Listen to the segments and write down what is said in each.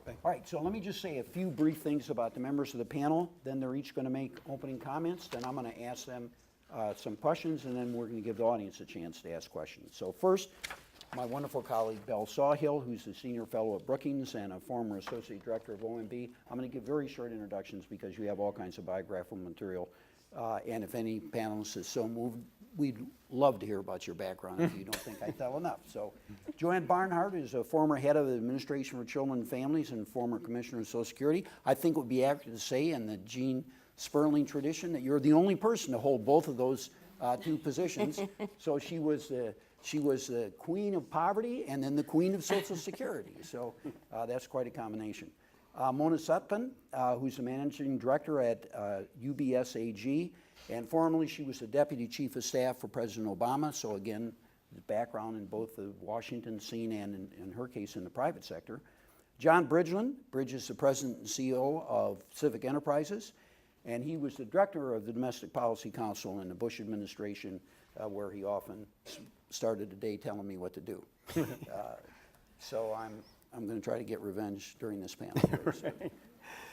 All right, so let me just say a few brief things about the members of the panel. Then they're each going to make opening comments. Then I'm going to ask them some questions, and then we're going to give the audience a chance to ask questions. So first, my wonderful colleague, Belle Sawhill, who's a senior fellow at Brookings and a former associate director of OMB. I'm going to give very short introductions because you have all kinds of biographical material. And if any panelist is so moved, we'd love to hear about your background if you don't think I tell enough. So Joanne Barnhart is a former head of the Administration for Children and Families and former commissioner of Social Security. I think it would be accurate to say in the Gene Sperling tradition that you're the only person to hold both of those two positions. So she was the queen of poverty and then the queen of Social Security. So that's quite a combination. Mona Sutphin, who's the managing director at UBS AG, and formerly she was the deputy chief of staff for President Obama. So again, the background in both the Washington scene and in her case in the private sector. John Bridgeland. Bridge is the president and CEO of Civic Enterprises, and he was the director of the Domestic Policy Council in the Bush administration, where he often started the day telling me what to do. So I'm going to try to get revenge during this panel.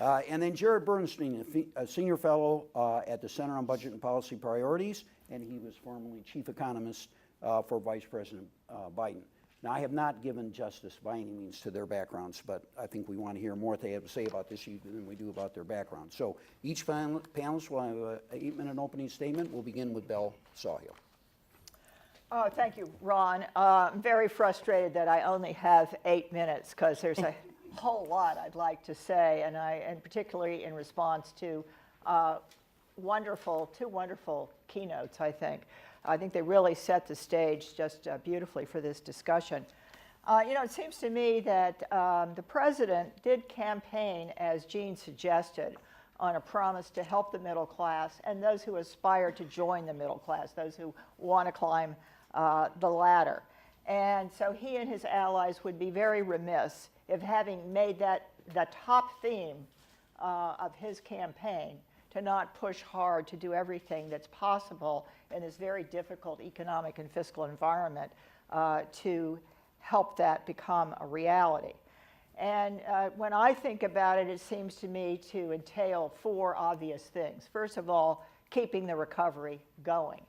And then Jared Bernstein, a senior fellow at the Center on Budget and Policy Priorities, and he was formerly chief economist for Vice President Biden. Now, I have not given justice by any means to their backgrounds, but I think we want to hear more what they have to say about this than we do about their background. So each panelist will have an 8-minute opening statement. We'll begin with Belle Sawhill. Oh, thank you, Ron. I'm very frustrated that I only have 8 minutes because there's a whole lot I'd like to say, and particularly in response to two wonderful keynotes, I think. I think they really set the stage just beautifully for this discussion. It seems to me that the president did campaign, as Gene suggested, on a promise to help the middle class and those who aspire to join the middle class, those who want to climb the ladder. And so he and his allies would be very remiss if, having made that the top theme of his campaign, to not push hard to do everything that's possible in this very difficult economic and fiscal environment to help that become a reality. And when I think about it, it seems to me to entail 4 obvious things. First of all, keeping the recovery going.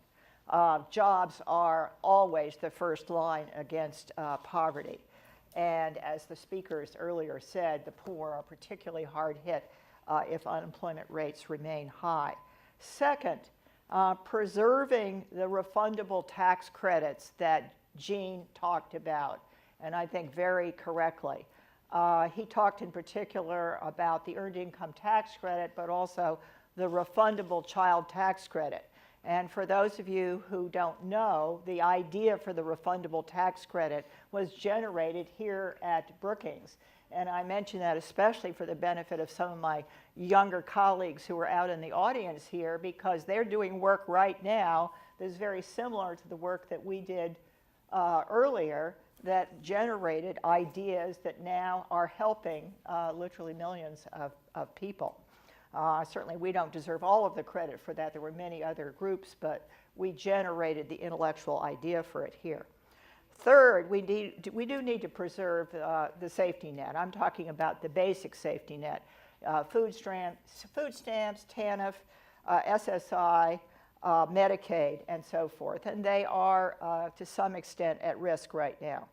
Jobs are always the first line against poverty. And as the speakers earlier said, the poor are particularly hard hit if unemployment rates remain high. Second, preserving the refundable tax credits that Gene talked about, and I think very correctly. He talked in particular about the earned income tax credit, but also the refundable child tax credit. And for those of you who don't know, the idea for the refundable tax credit was generated here at Brookings. And I mention that especially for the benefit of some of my younger colleagues who are out in the audience here, because they're doing work right now that is very similar to the work that we did earlier, that generated ideas that now are helping literally millions of people. Certainly we don't deserve all of the credit for that. There were many other groups, but we generated the intellectual idea for it here. Third, we do need to preserve the safety net. I'm talking about the basic safety net. Food stamps, TANF, SSI, Medicaid, and so forth. And they are, to some extent, at risk right now.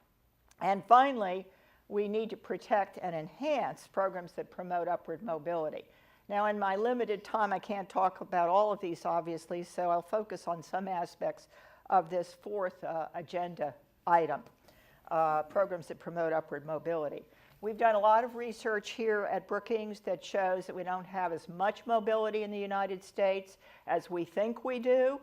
And finally, we need to protect and enhance programs that promote upward mobility. Now, in my limited time, I can't talk about all of these, obviously, so I'll focus on some aspects of this 4th agenda item, programs that promote upward mobility. We've done a lot of research here at Brookings that shows that we don't have as much mobility in the United States as we think we do,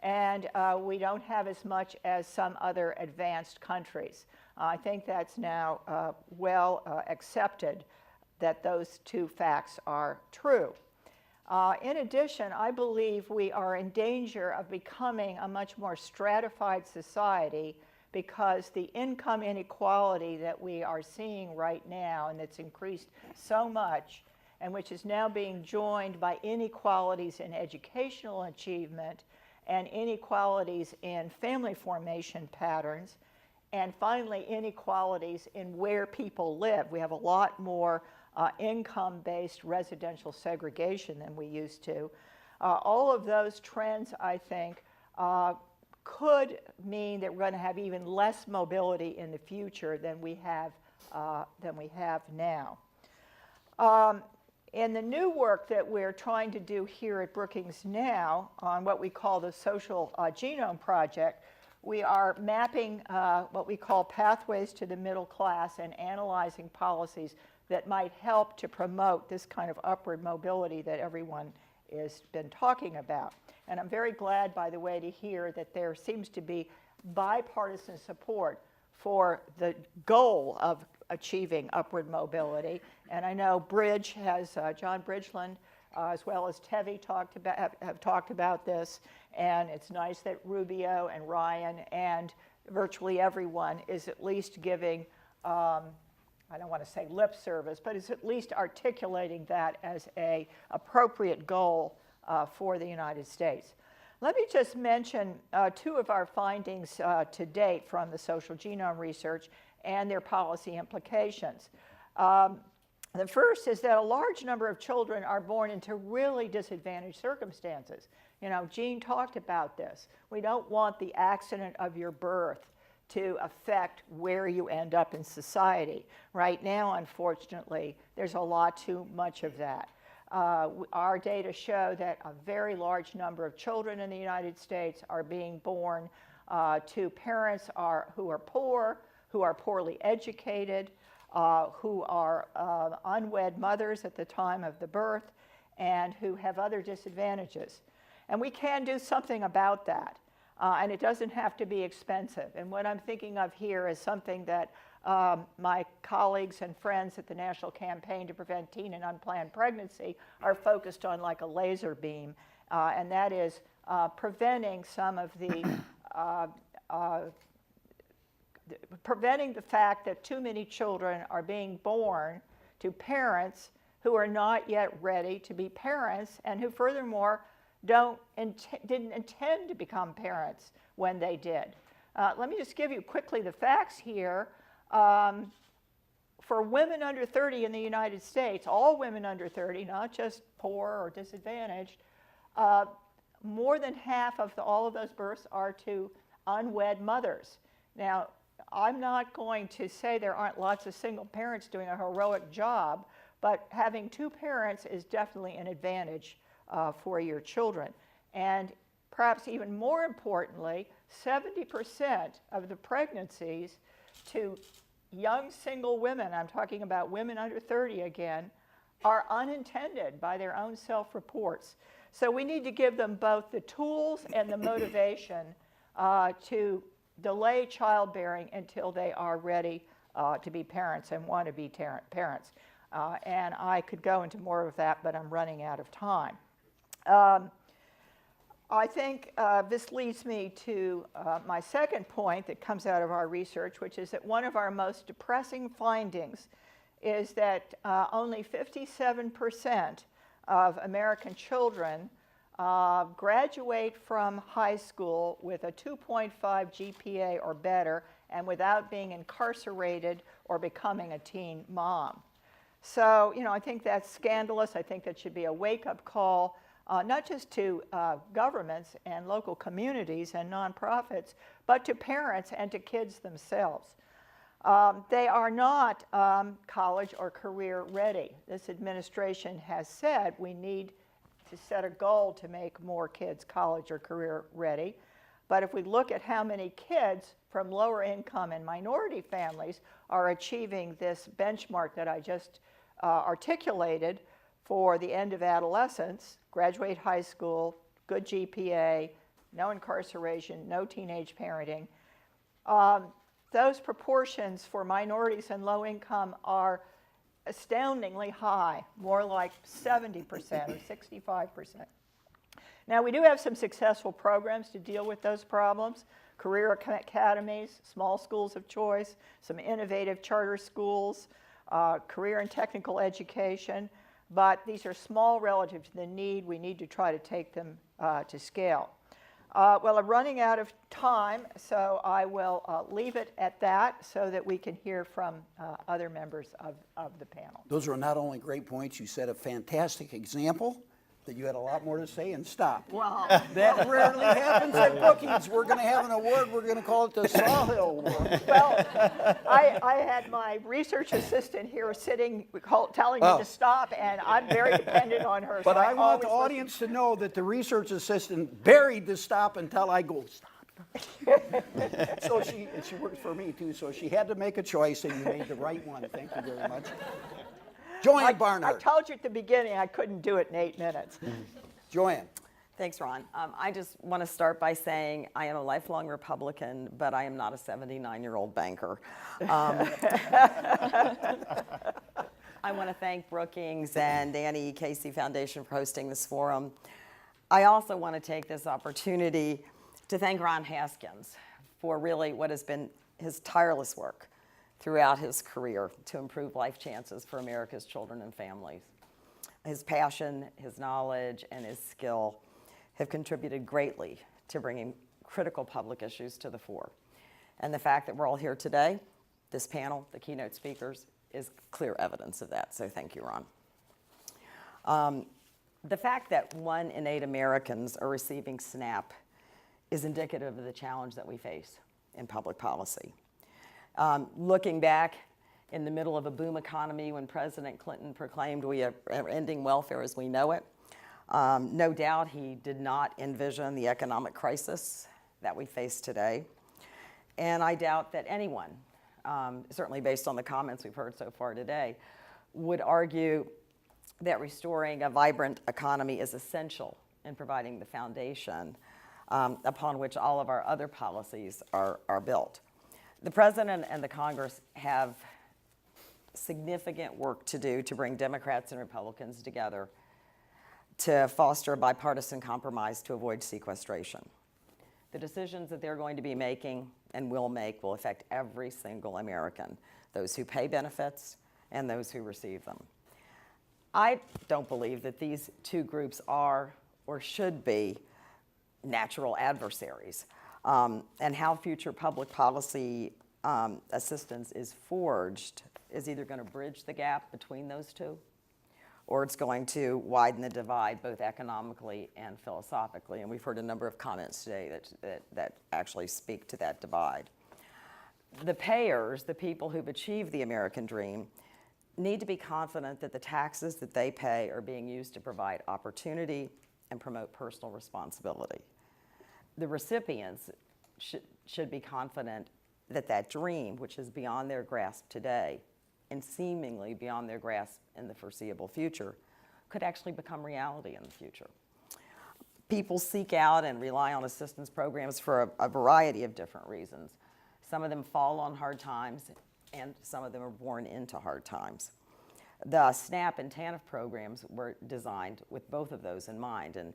and we don't have as much as some other advanced countries. I think that's now well accepted that those 2 facts are true. In addition, I believe we are in danger of becoming a much more stratified society because the income inequality that we are seeing right now, and that's increased so much, and which is now being joined by inequalities in educational achievement and inequalities in family formation patterns, And finally, inequalities in where people live. We have a lot more income-based residential segregation than we used to. All of those trends, I think, could mean that we're going to have even less mobility in the future than we have now. In the new work that we're trying to do here at Brookings now on what we call the Social Genome Project, we are mapping what we call pathways to the middle class and analyzing policies that might help to promote this kind of upward mobility that everyone has been talking about. And I'm very glad, by the way, to hear that there seems to be bipartisan support for the goal of achieving upward mobility. And I know Bridge has, John Bridgeland, as well as Tevi have talked about this. And it's nice that Rubio and Ryan and virtually everyone is at least giving, I don't want to say lip service, but is at least articulating that as an appropriate goal for the United States. Let me just mention two of our findings to date from the social genome research and their policy implications. The first is that a large number of children are born into really disadvantaged circumstances. You know, Jean talked about this. We don't want the accident of your birth to affect where you end up in society. Right now, unfortunately, there's a lot too much of that. Our data show that a very large number of children in the United States are being born to parents who are poor, who are poorly educated, who are unwed mothers at the time of the birth, and who have other disadvantages. And we can do something about that. And it doesn't have to be expensive. And what I'm thinking of here is something that my colleagues and friends at the National Campaign to Prevent Teen and Unplanned Pregnancy are focused on like a laser beam, and that is preventing some of the, preventing the fact that too many children are being born to parents who are not yet ready to be parents and who furthermore didn't intend to become parents when they did. Let me just give you quickly the facts here. For women under 30 in the United States, all women under 30, not just poor or disadvantaged, more than half of all of those births are to unwed mothers. Now, I'm not going to say there aren't lots of single parents doing a heroic job, but having two parents is definitely an advantage for your children. And perhaps even more importantly, 70% of the pregnancies to young single women, I'm talking about women under 30 again, are unintended by their own self-reports. So we need to give them both the tools and the motivation to delay childbearing until they are ready to be parents and want to be parents. And I could go into more of that, but I'm running out of time. I think this leads me to my second point that comes out of our research, which is that one of our most depressing findings is that only 57% of American children graduate from high school with a 2.5 GPA or better and without being incarcerated or becoming a teen mom. So, you know, I think that's scandalous. I think that should be a wake-up call. Not just to governments and local communities and nonprofits, but to parents and to kids themselves. They are not college or career ready. This administration has said we need to set a goal to make more kids college or career ready. But if we look at how many kids from lower income and minority families are achieving this benchmark that I just articulated for the end of adolescence, graduate high school, good GPA, no incarceration, no teenage parenting. Those proportions for minorities and low income are astoundingly high, more like 70% or 65%. Now, we do have some successful programs to deal with those problems. Career academies, small schools of choice, some innovative charter schools, career and technical education. But these are small relative to the need. We need to try to take them to scale. Well, I'm running out of time, so I will leave it at that so that we can hear from other members of the panel. Those were not only great points, you set a fantastic example that you had a lot more to say and stop. Wow. That rarely happens at Brookings. We're going to have an award. We're going to call it the Sawhill Award. Well, I had my research assistant here sitting, telling me Oh. to stop, and I'm very dependent on her. But so I want the always audience to know that the research assistant buried the stop until I go, stop. So she worked for me too, so she had to make a choice, and you made the right one. Thank you very much. Joanne I Barnhart. told you at the beginning I couldn't do it in 8 minutes. Joanne. Thanks, Ron. I just want to start by saying I am a lifelong Republican, but I am not a 79-year-old banker. I want to thank Brookings and Annie Casey Foundation for hosting this forum. I also want to take this opportunity to thank Ron Haskins for really what has been his tireless work throughout his career to improve life chances for America's children and families. His passion, his knowledge, and his skill have contributed greatly to bringing critical public issues to the fore. And the fact that we're all here today, this panel, the keynote speakers, is clear evidence of that. So thank you, Ron. The fact that 1 in 8 Americans are receiving SNAP is indicative of the challenge that we face in public policy. Looking back in the middle of a boom economy when President Clinton proclaimed we are ending welfare as we know it, no doubt he did not envision the economic crisis that we face today. And I doubt that anyone, certainly based on the comments we've heard so far today, would argue that restoring a vibrant economy is essential in providing the foundation upon which all of our other policies are built. The President and the Congress have significant work to do to bring Democrats and Republicans together to foster a bipartisan compromise to avoid sequestration. The decisions that they're going to be making and will make will affect every single American, those who pay benefits and those who receive them. I don't believe that these two groups are or should be natural adversaries. And how future public policy assistance is forged is either going to bridge the gap between those two, or it's going to widen the divide both economically and philosophically. And we've heard a number of comments today that actually speak to that divide. The payers, the people who've achieved the American dream, need to be confident that the taxes that they pay are being used to provide opportunity and promote personal responsibility. The recipients should be confident that that dream, which is beyond their grasp today and seemingly beyond their grasp in the foreseeable future, could actually become reality in the future. People seek out and rely on assistance programs for a variety of different reasons. Some of them fall on hard times, and some of them are born into hard times. The SNAP and TANF programs were designed with both of those in mind. And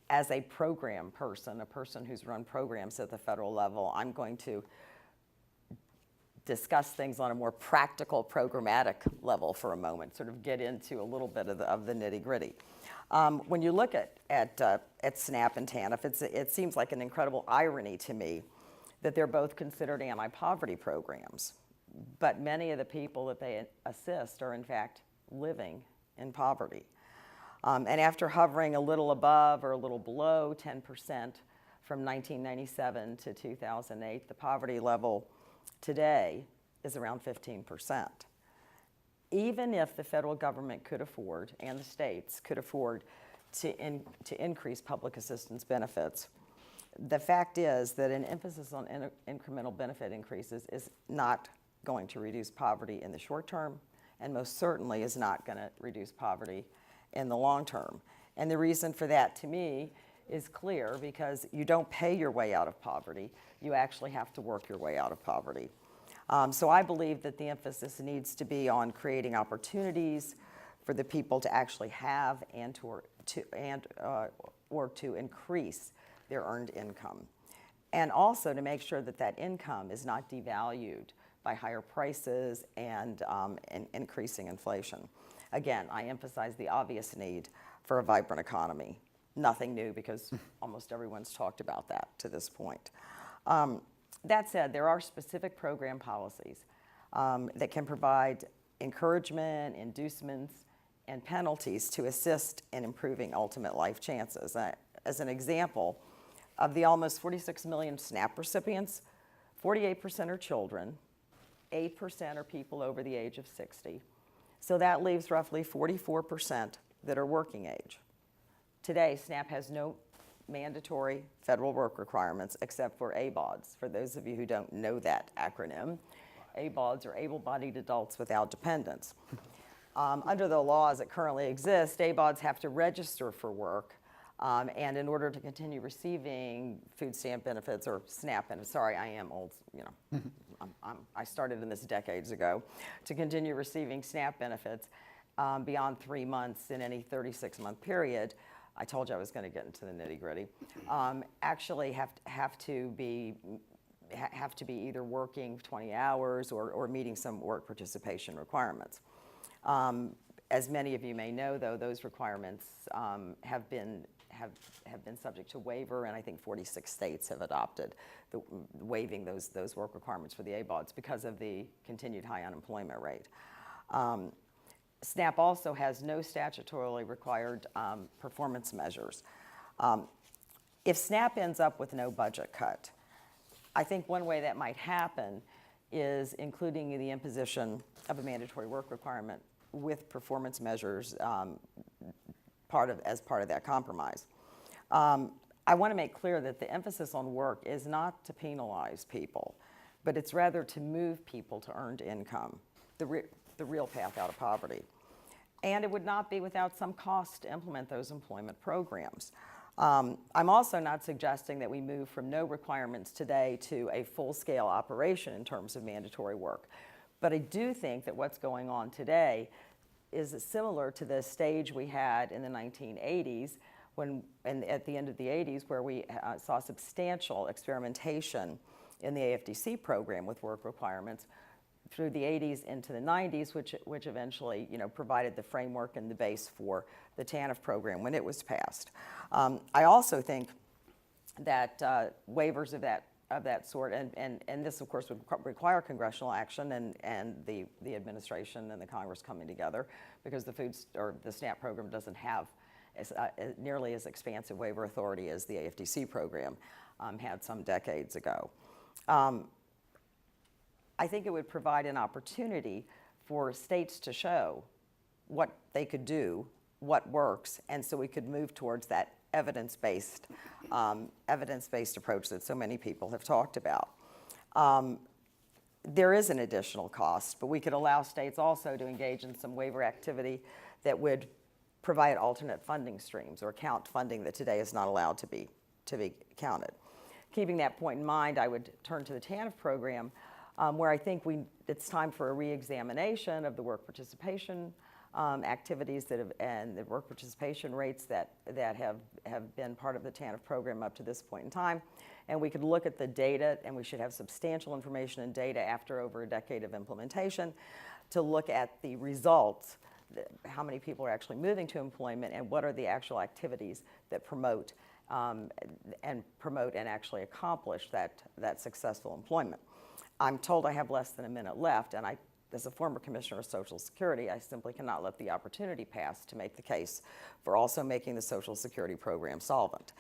as a program person, a person who's run programs at the federal level, I'm going to discuss things on a more practical, programmatic level for a moment, sort of get into a little bit of the nitty-gritty. When you look at SNAP and TANF, it seems like an incredible irony to me that they're both considered anti-poverty programs, but many of the people that they assist are in fact living in poverty. And after hovering a little above or a little below 10% from 1997 to 2008, the poverty level today is around 15%. Even if the federal government could afford, and the states could afford, to increase public assistance benefits, the fact is that an emphasis on incremental benefit increases is not going to reduce poverty in the short term, and most certainly is not going to reduce poverty in the long term. And the reason for that, to me, is clear, because you don't pay your way out of poverty. You actually have to work your way out of poverty. So I believe that the emphasis needs to be on creating opportunities for the people to actually have and to increase their earned income, and also to make sure that that income is not devalued by higher prices and increasing inflation. Again, I emphasize the obvious need for a vibrant economy. nothing new because almost everyone's talked about that to this point. That said, there are specific program policies that can provide encouragement, inducements, and penalties to assist in improving ultimate life chances. As an example, of the almost 46 million SNAP recipients, 48% are children, 8% are people over the age of 60. So that leaves roughly 44% that are working age. Today, SNAP has no mandatory federal work requirements except for ABODs. For those of you who don't know that acronym, ABODs are able-bodied adults without dependents. Under the laws that currently exist, ABODs have to register for work, and in order to continue receiving food stamp benefits or SNAP benefits, sorry, I am old, you know, I started in this decades ago, to continue receiving SNAP benefits beyond 3 months in any 36-month period. I told you I was going to get into the nitty-gritty. Actually have to be either working 20 hours or meeting some work participation requirements. As many of you may know, though, those requirements have been subject to waiver, and I think 46 states have adopted waiving those work requirements for the ABODs because of the continued high unemployment rate. SNAP also has no statutorily required performance measures. If SNAP ends up with no budget cut, I think one way that might happen is including the imposition of a mandatory work requirement with performance measures as part of that compromise. I want to make clear that the emphasis on work is not to penalize people, but it's rather to move people to earned income, the real path out of poverty. And it would not be without some cost to implement those employment programs. I'm also not suggesting that we move from no requirements today to a full-scale operation in terms of mandatory work. But I do think that what's going on today is similar to the stage we had in the 1980s and at the end of the 80s, where we saw substantial experimentation in the AFDC program with work requirements through the 80s into the 90s, which eventually, provided the framework and the base for the TANF program when it was passed. I also think that waivers of that sort, and this of course would require congressional action and the administration and the Congress coming together, because the SNAP program doesn't have nearly as expansive waiver authority as the AFDC program had some decades ago. I think it would provide an opportunity for states to show what they could do, what works, and so we could move towards that evidence-based approach that so many people have talked about. There is an additional cost, but we could allow states also to engage in some waiver activity that would provide alternate funding streams or count funding that today is not allowed to be counted. Keeping that point in mind, I would turn to the TANF program, where I think it's time for a re-examination of the work participation activities and the work participation rates that have been part of the TANF program up to this point in time. And we could look at the data, and we should have substantial information and data after over a decade of implementation to look at the results, how many people are actually moving to employment, and what are the actual activities that promote and actually accomplish that successful employment. I'm told I have less than a minute left, and as a former commissioner of Social Security, I simply cannot let the opportunity pass to make the case for also making the Social Security program solvent.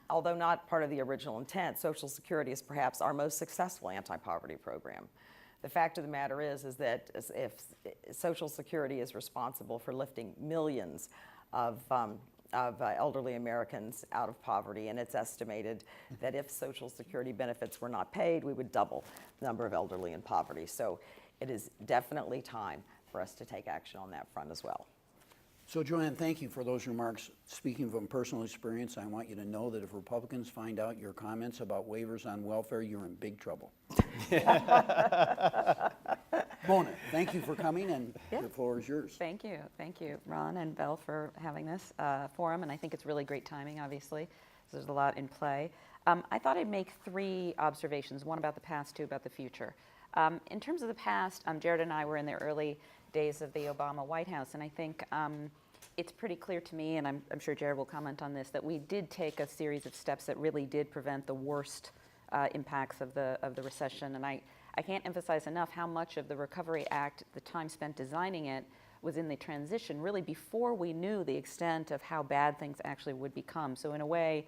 Although not part of the original intent, Social Security is perhaps our most successful anti-poverty program. The fact of the matter is that if Social Security is responsible for lifting millions of elderly Americans out of poverty, and it's estimated that if Social Security benefits were not paid, we would double the number of elderly in poverty. So it is definitely time for us to take action on that front as well. So Joanne, thank you for those remarks. Speaking from personal experience, I want you to know that if Republicans find out your comments about waivers on welfare, you're in big trouble. Mona, thank you for coming, and the floor is yours. Thank you, Ron and Belle, for having this forum, and I think it's really great timing, obviously. There's a lot in play. I thought I'd make 3 observations, one about the past, 2 about the future. In terms of the past, Jared and I were in the early days of the Obama White House, and I think it's pretty clear to me, and I'm sure Jared will comment on this, that we did take a series of steps that really did prevent the worst impacts of the recession. And I can't emphasize enough how much of the Recovery Act, the time spent designing it, was in the transition, really before we knew the extent of how bad things actually would become. So in a way,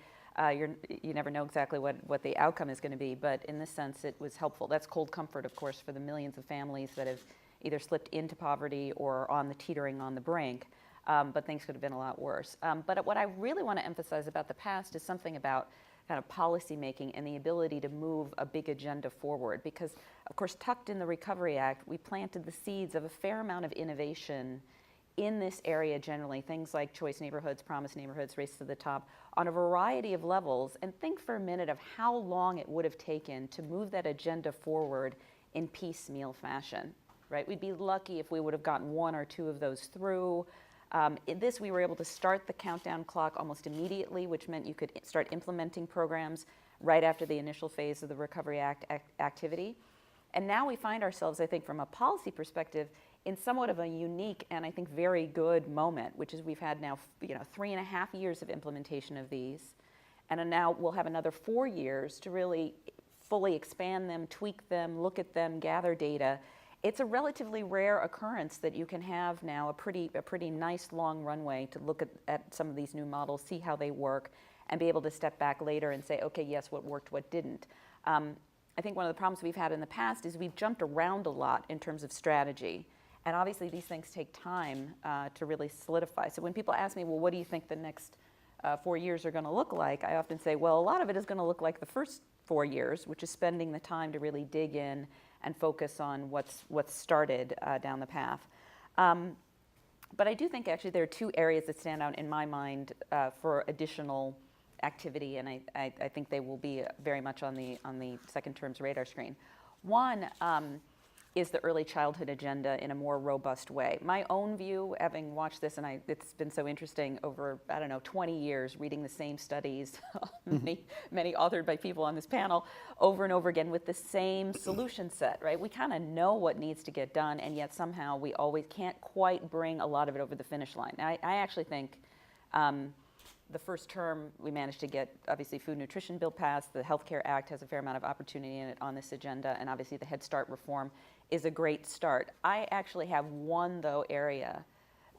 you never know exactly what the outcome is going to be, but in this sense, it was helpful. That's cold comfort, of course, for the millions of families that have either slipped into poverty or on the teetering on the brink, but things could have been a lot worse. But what I really want to emphasize about the past is something about kind of policy making and the ability to move a big agenda forward. Because, of course, tucked in the Recovery Act, we planted the seeds of a fair amount of innovation in this area generally, things like choice neighborhoods, promise neighborhoods, race to the top, on a variety of levels. And think for a minute of how long it would have taken to move that agenda forward in piecemeal fashion, right? We'd be lucky if we would have gotten one or two of those through. In this, we were able to start the countdown clock almost immediately, which meant you could start implementing programs right after the initial phase of the Recovery Act activity. And now we find ourselves, I think, from a policy perspective, in somewhat of a unique and I think very good moment, which is we've had now 3.5 years of implementation of these, and now we'll have another 4 years to really fully expand them, tweak them, look at them, gather data. It's a relatively rare occurrence that you can have now a pretty nice long runway to look at some of these new models, see how they work, and be able to step back later and say, okay, yes, what worked, what didn't. I think one of the problems we've had in the past is we've jumped around a lot in terms of strategy. And obviously these things take time to really solidify. So when people ask me, well, what do you think the next 4 years are going to look like? I often say, well, a lot of it is going to look like the first 4 years, which is spending the time to really dig in and focus on what's started down the path. But I do think actually there are two areas that stand out in my mind for additional activity, and I think they will be very much on the second term's radar screen. One is the early childhood agenda in a more robust way. My own view, having watched this, and it's been so interesting over, 20 years, reading the same studies, many authored by people on this panel, over and over again with the same solution set, right? We kind of know what needs to get done, and yet somehow we always can't quite bring a lot of it over the finish line. I actually think the first term, we managed to get, obviously, food nutrition bill passed. The Health Care Act has a fair amount of opportunity in it on this agenda, and obviously the Head Start reform is a great start. I actually have one, though, area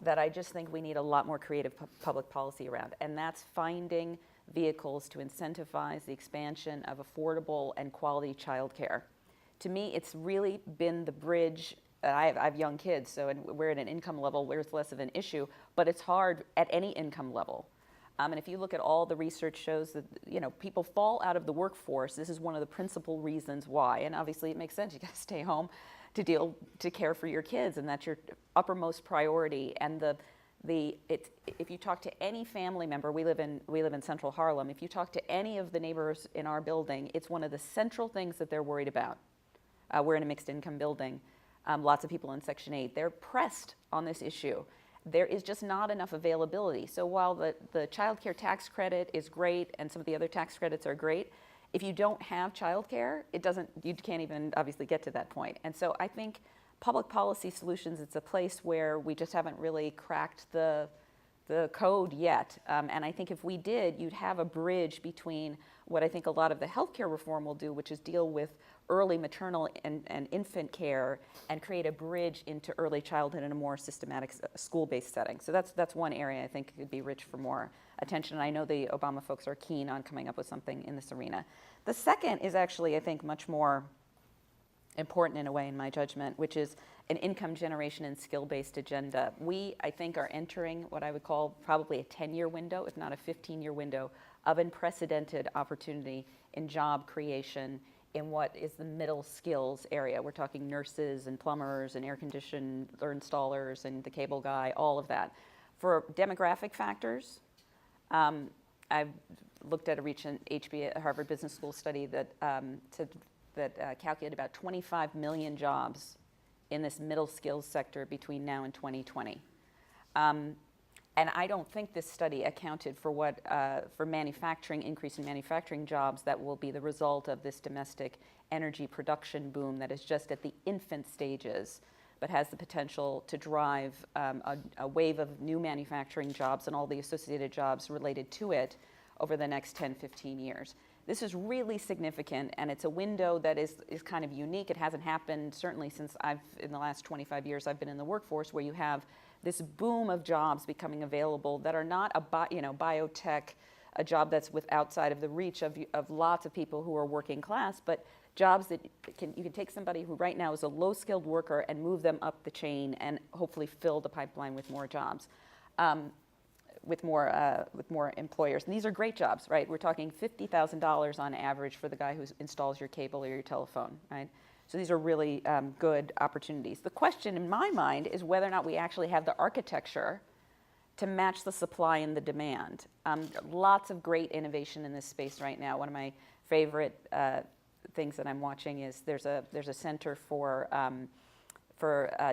that I just think we need a lot more creative public policy around, and that's finding vehicles to incentivize the expansion of affordable and quality childcare. To me, it's really been the bridge. I have young kids, so we're at an income level where it's less of an issue, but it's hard at any income level. And if you look at all the research shows that people fall out of the workforce. This is one of the principal reasons why, and obviously it makes sense. You got to stay home to care for your kids, and that's your uppermost priority. And if you talk to any family member, we live in Central Harlem. If you talk to any of the neighbors in our building, it's one of the central things that they're worried about. We're in a mixed income building. Lots of people in Section 8. They're pressed on this issue. There is just not enough availability. So while the child care tax credit is great and some of the other tax credits are great, if you don't have child care, you can't even obviously get to that point. And so I think public policy solutions, it's a place where we just haven't really cracked the code yet. And I think if we did, you'd have a bridge between what I think a lot of the healthcare reform will do, which is deal with early maternal and infant care and create a bridge into early childhood in a more systematic school-based setting. So that's one area I think could be rich for more attention. And I know the Obama folks are keen on coming up with something in this arena. The second is actually, I think, much more important in a way, in my judgment, which is an income generation and skill-based agenda. We, I think, are entering what I would call probably a 10-year window, if not a 15-year window, of unprecedented opportunity in job creation in what is the middle skills area. We're talking nurses and plumbers and air conditioner installers and the cable guy, all of that. For demographic factors, I've looked at a recent Harvard Business School study that calculated about 25 million jobs in this middle skills sector between now and 2020. And I don't think this study accounted for for manufacturing, increase in manufacturing jobs that will be the result of this domestic energy production boom that is just at the infant stages. but has the potential to drive a wave of new manufacturing jobs and all the associated jobs related to it over the next 10, 15 years. This is really significant, and it's a window that is kind of unique. It hasn't happened certainly since in the last 25 years I've been in the workforce, where you have this boom of jobs becoming available that are not biotech, a job that's outside of the reach of lots of people who are working class, but jobs that you can take somebody who right now is a low-skilled worker and move them up the chain and hopefully fill the pipeline with more jobs. With more employers. And these are great jobs, right? We're talking $50,000 on average for the guy who installs your cable or your telephone, right? So these are really good opportunities. The question in my mind is whether or not we actually have the architecture to match the supply and the demand. Lots of great innovation in this space right now. One of my favorite things that I'm watching is there's a center for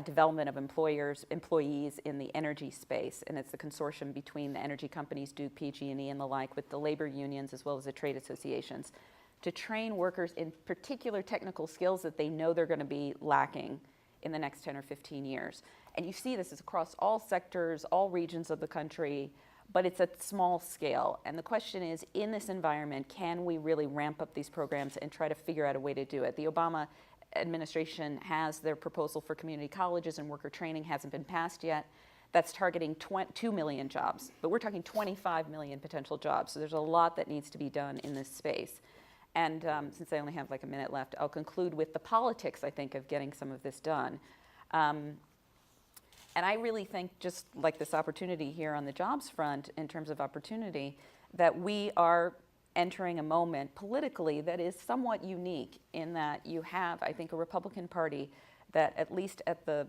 development of employees in the energy space, and it's a consortium between the energy companies, Duke, PG&E, and the like, with the labor unions as well as the trade associations, to train workers in particular technical skills that they know they're going to be lacking in the next 10 or 15 years. And you see this is across all sectors, all regions of the country, but it's at small scale. And the question is, in this environment, can we really ramp up these programs and try to figure out a way to do it? The Obama administration has their proposal for community colleges and worker training, hasn't been passed yet. That's targeting 2 million jobs, but we're talking 25 million potential jobs. So there's a lot that needs to be done in this space. And since I only have like a minute left, I'll conclude with the politics, I think, of getting some of this done. And I really think, just like this opportunity here on the jobs front, in terms of opportunity, that we are entering a moment politically that is somewhat unique in that you have, I think, a Republican Party that, at least at the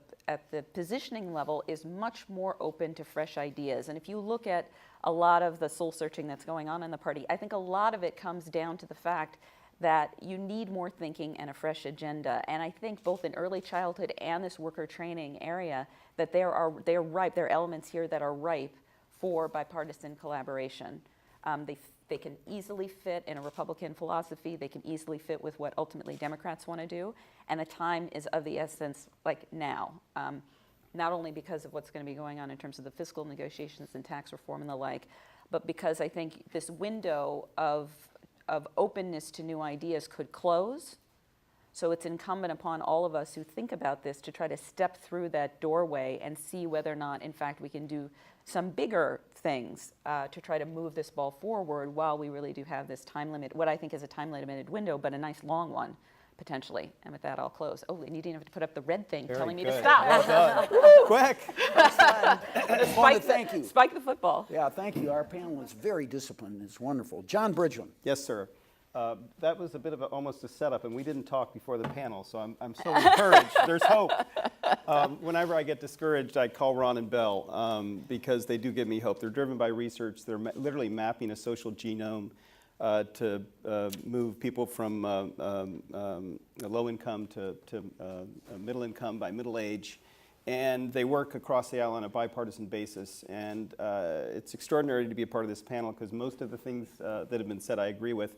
positioning level, is much more open to fresh ideas. And if you look at a lot of the soul searching that's going on in the party, I think a lot of it comes down to the fact that you need more thinking and a fresh agenda. And I think both in early childhood and this worker training area, that there are elements here that are ripe for bipartisan collaboration. They can easily fit in a Republican philosophy. They can easily fit with what ultimately Democrats want to do. And the time is of the essence, like now. Not only because of what's going to be going on in terms of the fiscal negotiations and tax reform and the like, but because I think this window of openness to new ideas could close. So it's incumbent upon all of us who think about this to try to step through that doorway and see whether or not, in fact, we can do some bigger things to try to move this ball forward while we really do have this time limit, what I think is a time-limited window, but a nice long one, potentially. And with that, I'll close. Oh, you didn't have to put up the red thing telling me to stop. Well done. Quick. Thank you. Spike the football. Yeah, thank you. Our panel is very disciplined. It's wonderful. John Bridgman. Yes, sir. That was a bit of almost a setup, and we didn't talk before the panel, so I'm so encouraged. There's hope. Whenever I get discouraged, I call Ron and Bell because they do give me hope. They're driven by research. They're literally mapping a social genome to move people from low income to middle income by middle age. And they work across the aisle on a bipartisan basis. And it's extraordinary to be a part of this panel because most of the things that have been said I agree with.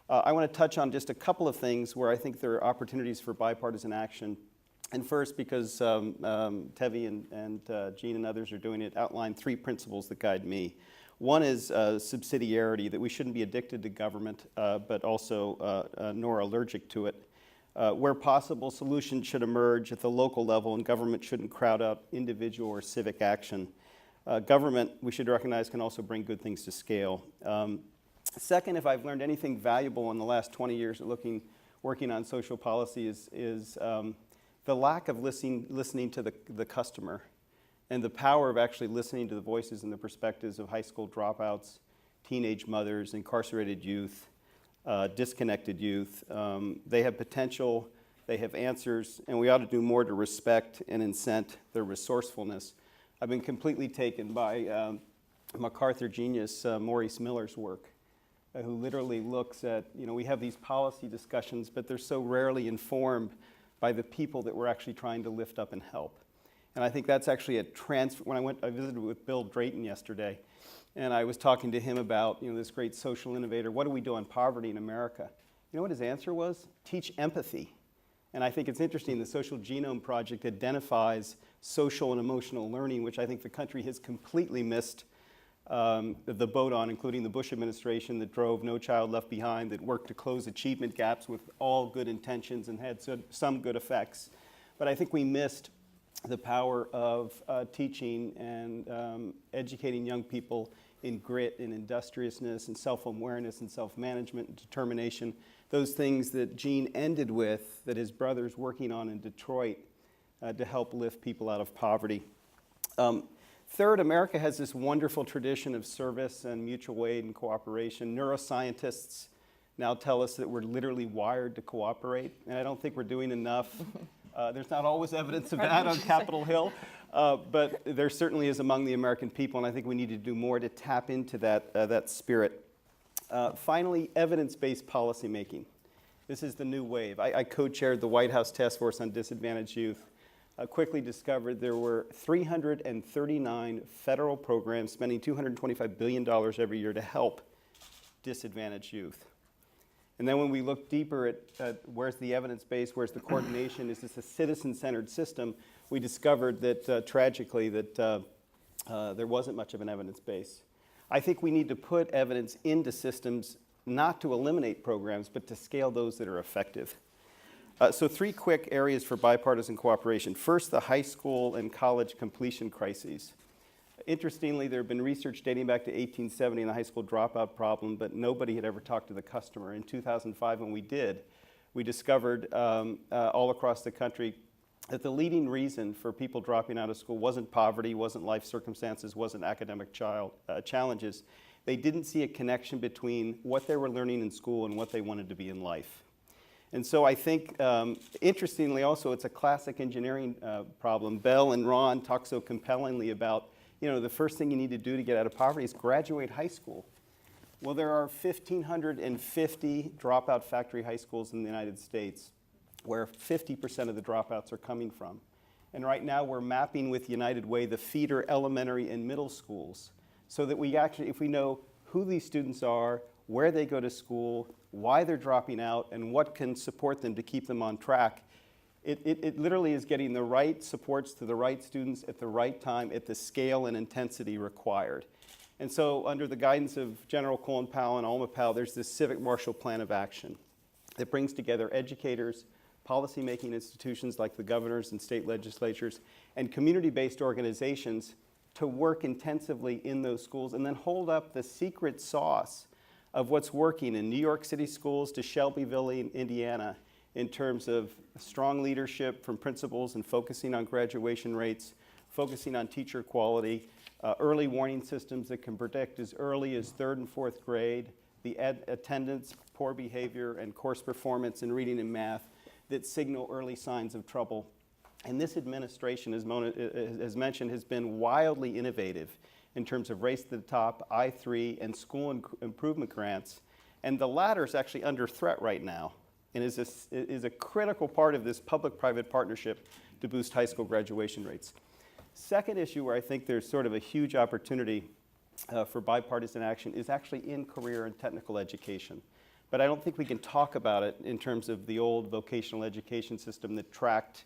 I want to touch on just a couple of things where I think there are opportunities for bipartisan action. And first, because Tevi and Jean and others are doing it, outline 3 principles that guide me. One is subsidiarity, that we shouldn't be addicted to government, but also nor allergic to it. Where possible, solutions should emerge at the local level, and government shouldn't crowd out individual or civic action. Government, we should recognize, can also bring good things to scale. Second, if I've learned anything valuable in the last 20 years working on social policy is the lack of listening to the customer and the power of actually listening to the voices and the perspectives of high school dropouts, teenage mothers, incarcerated youth, disconnected youth. They have potential, they have answers, and we ought to do more to respect and incent their resourcefulness. I've been completely taken by MacArthur genius Maurice Miller's work, who literally looks at, we have these policy discussions, but they're so rarely informed by the people that we're actually trying to lift up and help. And I think that's actually a transfer. When I visited with Bill Drayton yesterday, and I was talking to him about, this great social innovator, what do we do on poverty in America? You know what his answer was? Teach empathy. And I think it's interesting, the Social Genome Project identifies social and emotional learning, which I think the country has completely missed the boat on, including the Bush administration that drove No Child Left Behind, that worked to close achievement gaps with all good intentions and had some good effects. But I think we missed the power of teaching and educating young people in grit and industriousness and self-awareness and self-management and determination, those things that Gene ended with, that his brother's working on in Detroit to help lift people out of poverty. Third, America has this wonderful tradition of service and mutual aid and cooperation. Neuroscientists now tell us that we're literally wired to cooperate, and I don't think we're doing enough. There's not always evidence of that on Capitol Hill, but there certainly is among the American people, and I think we need to do more to tap into that spirit. Finally, evidence-based policymaking. This is the new wave. I co-chaired the White House Task Force on Disadvantaged Youth. Quickly discovered there were 339 federal programs spending $225 billion every year to help disadvantaged youth. And then when we look deeper at where's the evidence base, where's the coordination, is this a citizen-centered system, we discovered that tragically that there wasn't much of an evidence base. I think we need to put evidence into systems not to eliminate programs, but to scale those that are effective. So 3 quick areas for bipartisan cooperation. First, the high school and college completion crises. Interestingly, there have been research dating back to 1870 on the high school dropout problem, but nobody had ever talked to the customer. In 2005, when we did, we discovered all across the country that the leading reason for people dropping out of school wasn't poverty, wasn't life circumstances, wasn't academic challenges. They didn't see a connection between what they were learning in school and what they wanted to be in life. And so I think, interestingly also, it's a classic engineering problem. Bell and Ron talk so compellingly about, the first thing you need to do to get out of poverty is graduate high school. Well, there are 1,550 dropout factory high schools in the United States where 50% of the dropouts are coming from. And right now we're mapping with United Way the feeder elementary and middle schools so that we actually, if we know who these students are, where they go to school, why they're dropping out, and what can support them to keep them on track, it literally is getting the right supports to the right students at the right time at the scale and intensity required. And so under the guidance of General Colin Powell and Alma Powell, there's this Civic Marshall Plan of Action that brings together educators, policymaking institutions like the governors and state legislatures, and community-based organizations to work intensively in those schools and then hold up the secret sauce of what's working in New York City schools to Shelbyville, Indiana, in terms of strong leadership from principals and focusing on graduation rates, focusing on teacher quality, early warning systems that can predict as early as 3rd and 4th grade, the attendance, poor behavior, and course performance in reading and math that signal early signs of trouble. And this administration, as Mona has mentioned, has been wildly innovative in terms of Race to the Top, I-3, and school improvement grants. And the latter is actually under threat right now and is a critical part of this public-private partnership to boost high school graduation rates. Second issue where I think there's sort of a huge opportunity for bipartisan action is actually in career and technical education. But I don't think we can talk about it in terms of the old vocational education system that tracked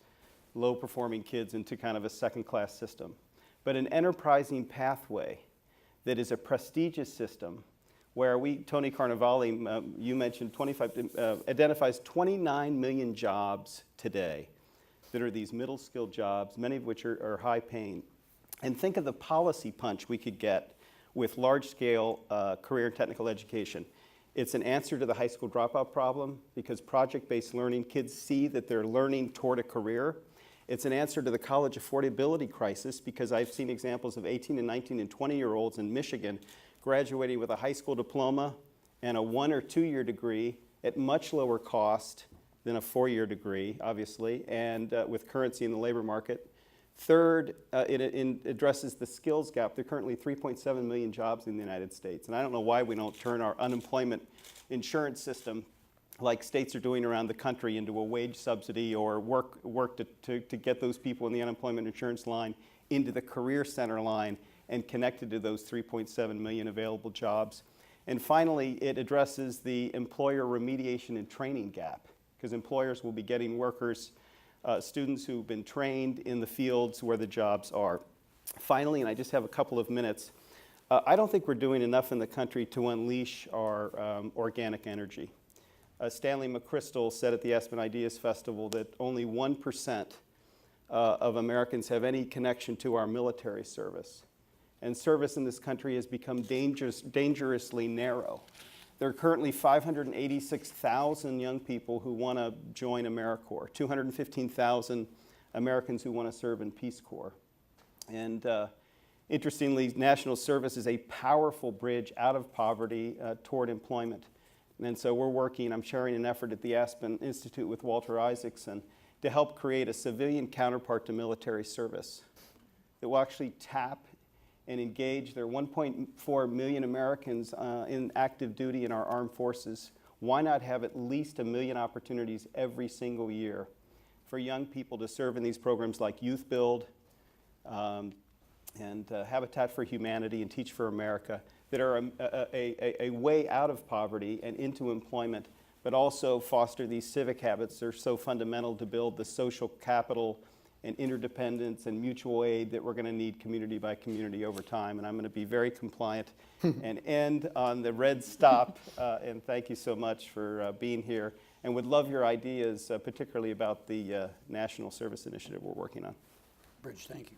low-performing kids into kind of a second-class system. But an enterprising pathway that is a prestigious system where Tony Carnevale, you mentioned, identifies 29 million jobs today that are these middle-skilled jobs, many of which are high-paying. And think of the policy punch we could get with large-scale career and technical education. It's an answer to the high school dropout problem because project-based learning, kids see that they're learning toward a career. It's an answer to the college affordability crisis because I've seen examples of 18 and 19 and 20-year-olds in Michigan graduating with a high school diploma and a 1 or 2 year degree at much lower cost than a 4-year degree, obviously, and with currency in the labor market. Third, it addresses the skills gap. There are currently 3.7 million jobs in the United States, and I don't know why we don't turn our unemployment insurance system like states are doing around the country into a wage subsidy or work to get those people in the unemployment insurance line into the career center line and connected to those 3.7 million available jobs. And finally, it addresses the employer remediation and training gap because employers will be getting workers, students who've been trained in the fields where the jobs are. Finally, and I just have a couple of minutes, I don't think we're doing enough in the country to unleash our organic energy. Stanley McChrystal said at the Aspen Ideas Festival that only 1% of Americans have any connection to our military service. And service in this country has become dangerously narrow. There are currently 586,000 young people who want to join AmeriCorps, 215,000 Americans who want to serve in Peace Corps. And interestingly, national service is a powerful bridge out of poverty toward employment. And so we're working, I'm sharing an effort at the Aspen Institute with Walter Isaacson to help create a civilian counterpart to military service that will actually tap and engage their 1.4 million Americans in active duty in our armed forces. Why not have at least 1 million opportunities every single year for young people to serve in these programs like Youth Build and Habitat for Humanity and Teach for America that are a way out of poverty and into employment, but also foster these civic habits that are so fundamental to build the social capital and interdependence and mutual aid that we're going to need community by community over time. And I'm going to be very compliant and end on the red stop. And thank you so much for being here. And would love your ideas, particularly about the National Service Initiative we're working on. Bridge, thank you.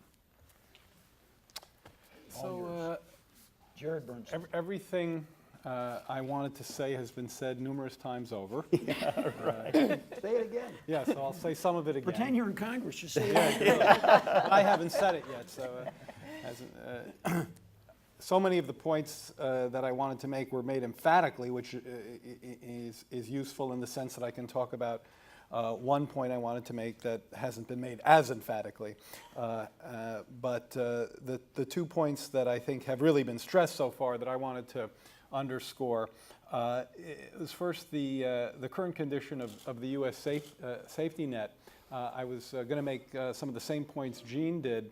So Jared Bernstein. everything I wanted to say has been said numerous times over. Say it again. Yeah, so I'll say some of it again. Pretend you're in Congress, just say it. I haven't said it yet, so so many of the points that I wanted to make were made emphatically, which is useful in the sense that I can talk about one point I wanted to make that hasn't been made as emphatically. But the 2 points that I think have really been stressed so far that I wanted to underscore was first the current condition of the U.S. safety net. I was going to make some of the same points Jean did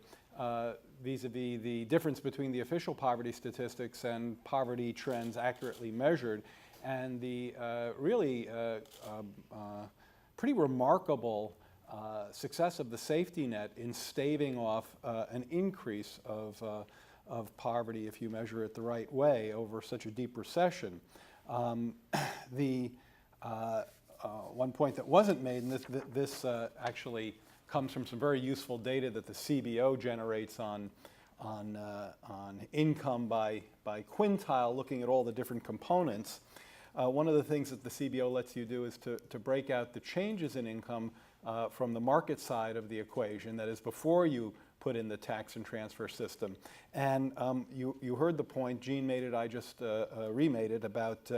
vis-a-vis the difference between the official poverty statistics and poverty trends accurately measured, and the really pretty remarkable success of the safety net in staving off an increase of poverty if you measure it the right way over such a deep recession. The one point that wasn't made, and this actually comes from some very useful data that the CBO generates on income by quintile, looking at all the different components. One of the things that the CBO lets you do is to break out the changes in income from the market side of the equation, that is before you put in the tax and transfer system. And you heard the point, Jean made it, I just remade it, about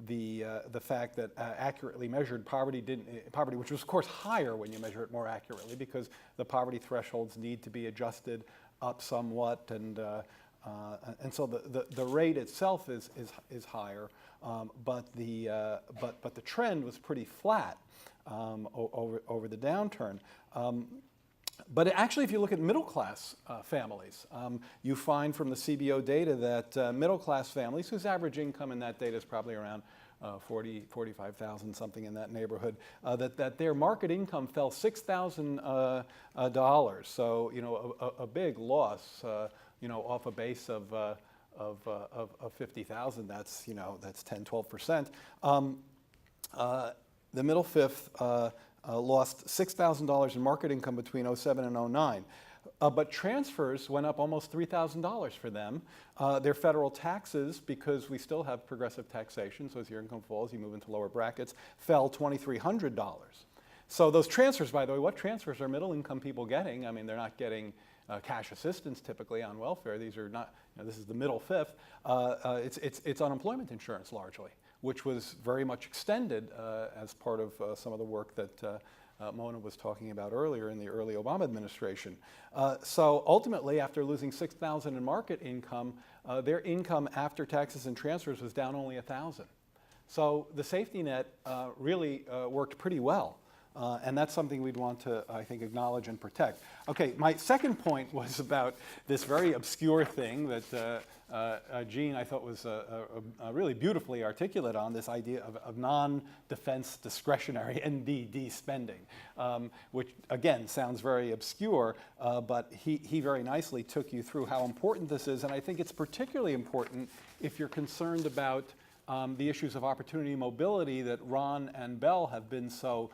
the fact that accurately measured poverty, which was of course higher when you measure it more accurately because the poverty thresholds need to be adjusted up somewhat, and so the rate itself is higher, but the trend was pretty flat over the downturn. But actually, if you look at middle-class families, you find from the CBO data that middle-class families, whose average income in that data is probably around $45,000, something in that neighborhood, that their market income fell $6,000. So, a big loss, off a base of 50,000. That's, that's 10, 12%. The middle fifth lost $6,000 in market income between 2007 and 2009. But transfers went up almost $3,000 for them. Their federal taxes, because we still have progressive taxation, so as your income falls, you move into lower brackets, fell $2,300. So those transfers, by the way, what transfers are middle income people getting? I mean, they're not getting cash assistance typically on welfare. These are not, this is the middle fifth. It's unemployment insurance largely, which was very much extended as part of some of the work that Mona was talking about earlier in the early Obama administration. So ultimately, after losing $6,000 in market income, their income after taxes and transfers was down only $1,000. So the safety net really worked pretty well And that's something we'd want to, I think, acknowledge and protect. Okay, my second point was about this very obscure thing that Jean, I thought, was really beautifully articulate on, this idea of non-defense discretionary NDD spending, which, again, sounds very obscure, but he very nicely took you through how important this is. And I think it's particularly important if you're concerned about the issues of opportunity and mobility that Ron and Bell have been so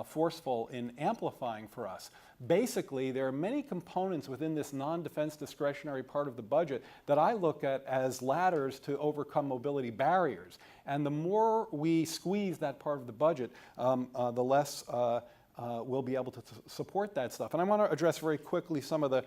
forceful in amplifying for us. Basically, there are many components within this non-defense discretionary part of the budget that I look at as ladders to overcome mobility barriers. And the more we squeeze that part of the budget, the less we'll be able to support that stuff. And I want to address very quickly some of the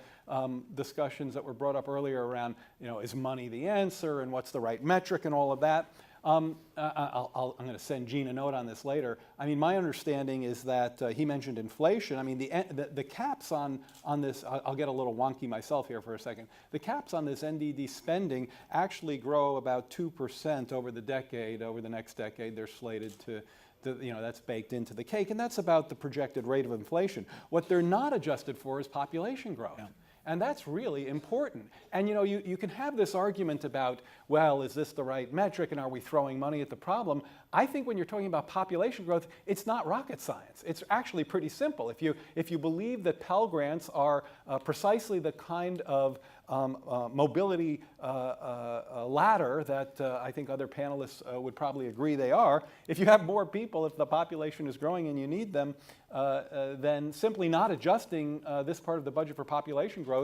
discussions that were brought up earlier around, is money the answer and what's the right metric and all of that. I'm going to send Gene a note on this later. I mean, my understanding is that he mentioned inflation. I mean, the caps on this, I'll get a little wonky myself here for a second. The caps on this NDD spending actually grow about 2% over the decade. Over the next decade, they're slated to, that's baked into the cake, and that's about the projected rate of inflation. What they're not adjusted for is population growth. Yeah. And that's really important. And you can have this argument about, well, is this the right metric and are we throwing money at the problem? I think when you're talking about population growth, it's not rocket science. It's actually pretty simple. If you believe that Pell Grants are precisely the kind of mobility ladder that I think other panelists would probably agree they are, if you have more people, if the population is growing and you need them, then simply not adjusting this part of the budget for population growth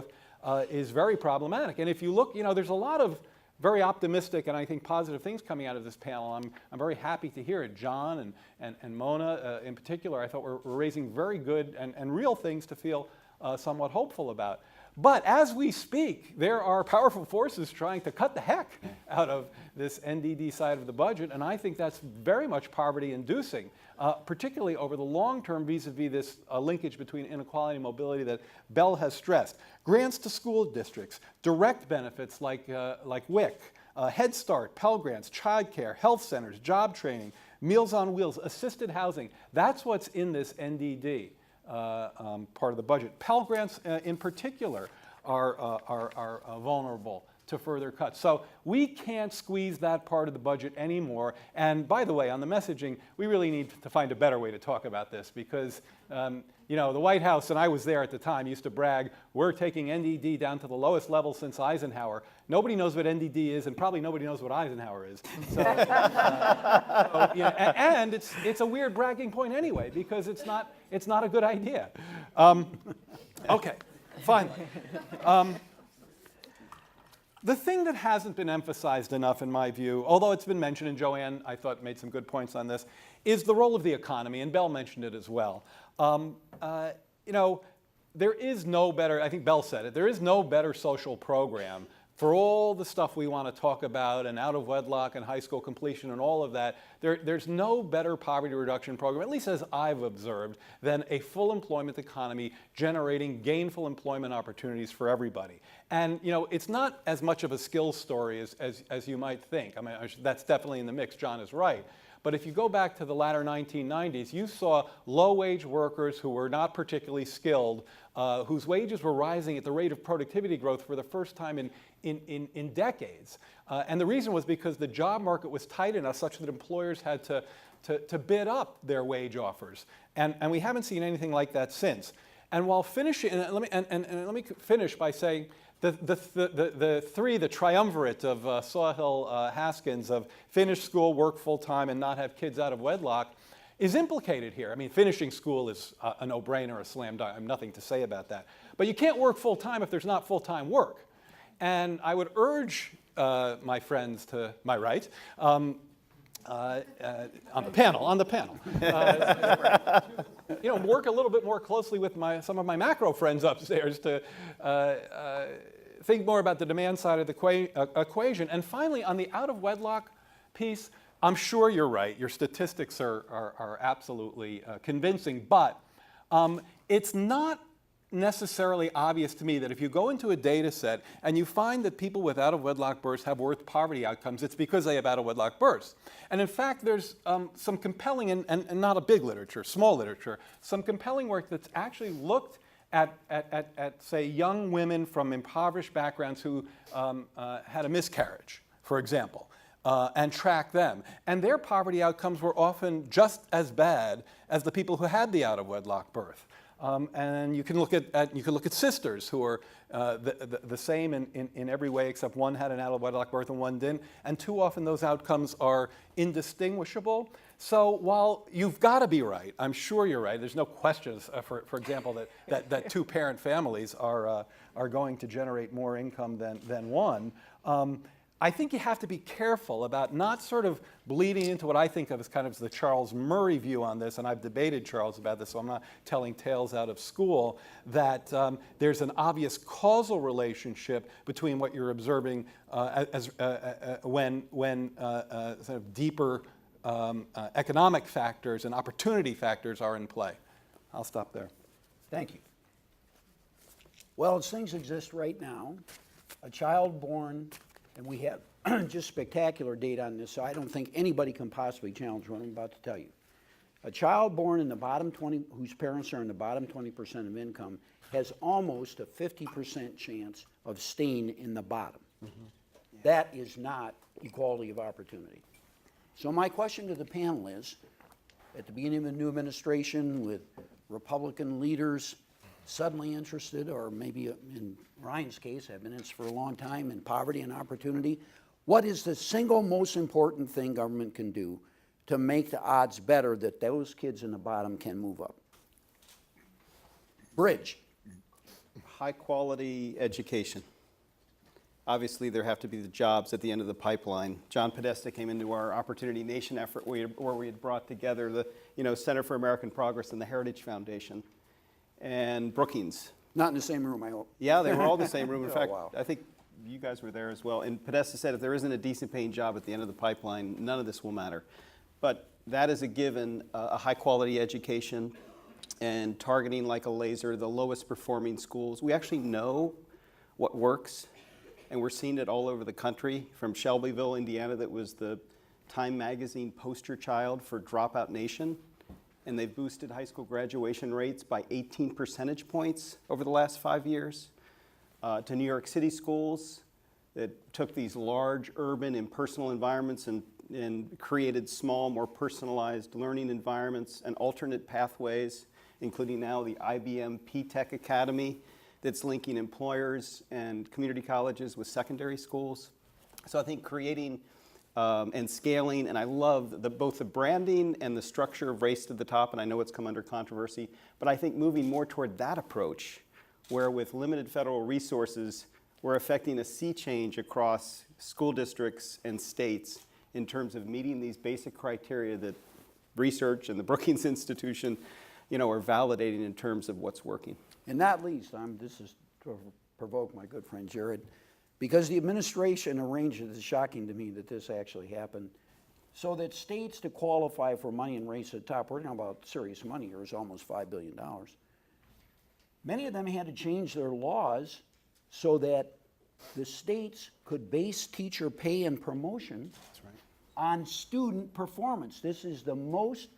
is very problematic. And if you look, there's a lot of very optimistic and I think positive things coming out of this panel. I'm very happy to hear it. John and Mona in particular, I thought were raising very good and real things to feel somewhat hopeful about. But as we speak, there are powerful forces trying to cut the heck out of this NDD side of the budget, and I think that's very much poverty-inducing, particularly over the long term vis-a-vis this linkage between inequality and mobility that Bell has stressed. Grants to school districts, direct benefits like WIC, Head Start, Pell Grants, childcare, health centers, job training, Meals on Wheels, assisted housing. That's what's in this NDD. Part of the budget. Pell Grants in particular are vulnerable to further cuts. So we can't squeeze that part of the budget anymore. And by the way, on the messaging, we really need to find a better way to talk about this because the White House, and I was there at the time, used to brag, we're taking NDD down to the lowest level since Eisenhower. Nobody knows what NDD is, and probably nobody knows what Eisenhower is. So, and it's a weird bragging point anyway because it's not a good idea. Okay, finally. The thing that hasn't been emphasized enough in my view, although it's been mentioned, and Joanne, I thought, made some good points on this, is the role of the economy, and Bell mentioned it as well. There is no better, I think Bell said it, there is no better social program for all the stuff we want to talk about and out of wedlock and high school completion and all of that. There's no better poverty reduction program, at least as I've observed, than a full employment economy generating gainful employment opportunities for everybody. And it's not as much of a skills story as you might think. I mean, that's definitely in the mix. John is right. But if you go back to the latter 1990s, you saw low-wage workers who were not particularly skilled, whose wages were rising at the rate of productivity growth for the first time in decades. And the reason was because the job market was tight enough such that employers had to bid up their wage offers. And we haven't seen anything like that since. And while finishing, and let me finish by saying, the triumvirate of Sawhill Haskins of finish school, work full-time, and not have kids out of wedlock is implicated here. I mean, finishing school is a no-brainer, a slam dunk. I have nothing to say about that. But you can't work full-time if there's not full-time work. And I would urge my friends to my right, on the panel, work a little bit more closely with some of my macro friends upstairs to think more about the demand side of the equation. And finally, on the out-of-wedlock piece, I'm sure you're right. Your statistics are absolutely convincing, but it's not necessarily obvious to me that if you go into a data set and you find that people with out-of-wedlock births have worse poverty outcomes, it's because they have out-of-wedlock births. And in fact, there's some compelling, and not a big literature, small literature, some compelling work that's actually looked at say, young women from impoverished backgrounds who had a miscarriage, for example, and track them. And their poverty outcomes were often just as bad as the people who had the out-of-wedlock birth. And you can look at sisters who are the same in every way, except one had an out-of-wedlock birth and one didn't. And too often those outcomes are indistinguishable. So while you've got to be right, I'm sure you're right. There's no question, for example, that two-parent families are going to generate more income than one. I think you have to be careful about not sort of bleeding into what I think of as kind of the Charles Murray view on this, and I've debated Charles about this, so I'm not telling tales out of school, that there's an obvious causal relationship between what you're observing when sort of deeper economic factors and opportunity factors are in play. I'll stop there. Thank you. Well, as things exist right now, a child born, and we have just spectacular data on this, so I don't think anybody can possibly challenge what I'm about to tell you. A child born in the bottom 20, whose parents are in the bottom 20% of income, has almost a 50% chance of staying in the bottom. That is not equality of opportunity. So my question to the panel is, at the beginning of a new administration with Republican leaders suddenly interested, or maybe in Ryan's case, have been interested for a long time in poverty and opportunity, what is the single most important thing government can do to make the odds better that those kids in the bottom can move up? Bridge. High quality education. Obviously, there have to be the jobs at the end of the pipeline. John Podesta came into our Opportunity Nation effort where we had brought together the Center for American Progress and the Heritage Foundation and Brookings. Not in the same room, I hope. Yeah, they were all in the same room. In Oh, fact, wow. I think you guys were there as well. And Podesta said if there isn't a decent paying job at the end of the pipeline, none of this will matter. But that is a given, a high quality education and targeting like a laser the lowest performing schools. We actually know what works, and we're seeing it all over the country, from Shelbyville, Indiana, that was the Time Magazine poster child for Dropout Nation. And they've boosted high school graduation rates by 18 percentage points over the last 5 years. To New York City schools that took these large urban impersonal environments and created small, more personalized learning environments and alternate pathways, including now the IBM P-Tech Academy that's linking employers and community colleges with secondary schools. So I think creating and scaling, and I love both the branding and the structure of Race to the Top, and I know it's come under controversy, but I think moving more toward that approach, where with limited federal resources, we're affecting a sea change across school districts and states in terms of meeting these basic criteria that research and the Brookings Institution, are validating in terms of what's working. And not least, this is to provoke my good friend Jared, because the administration arranged it, it's shocking to me that this actually happened, so that states to qualify for money in Race to the Top, we're talking about serious money here, is almost $5 billion. Many of them had to change their laws so that the states could base teacher pay and promotion on student performance. This is the most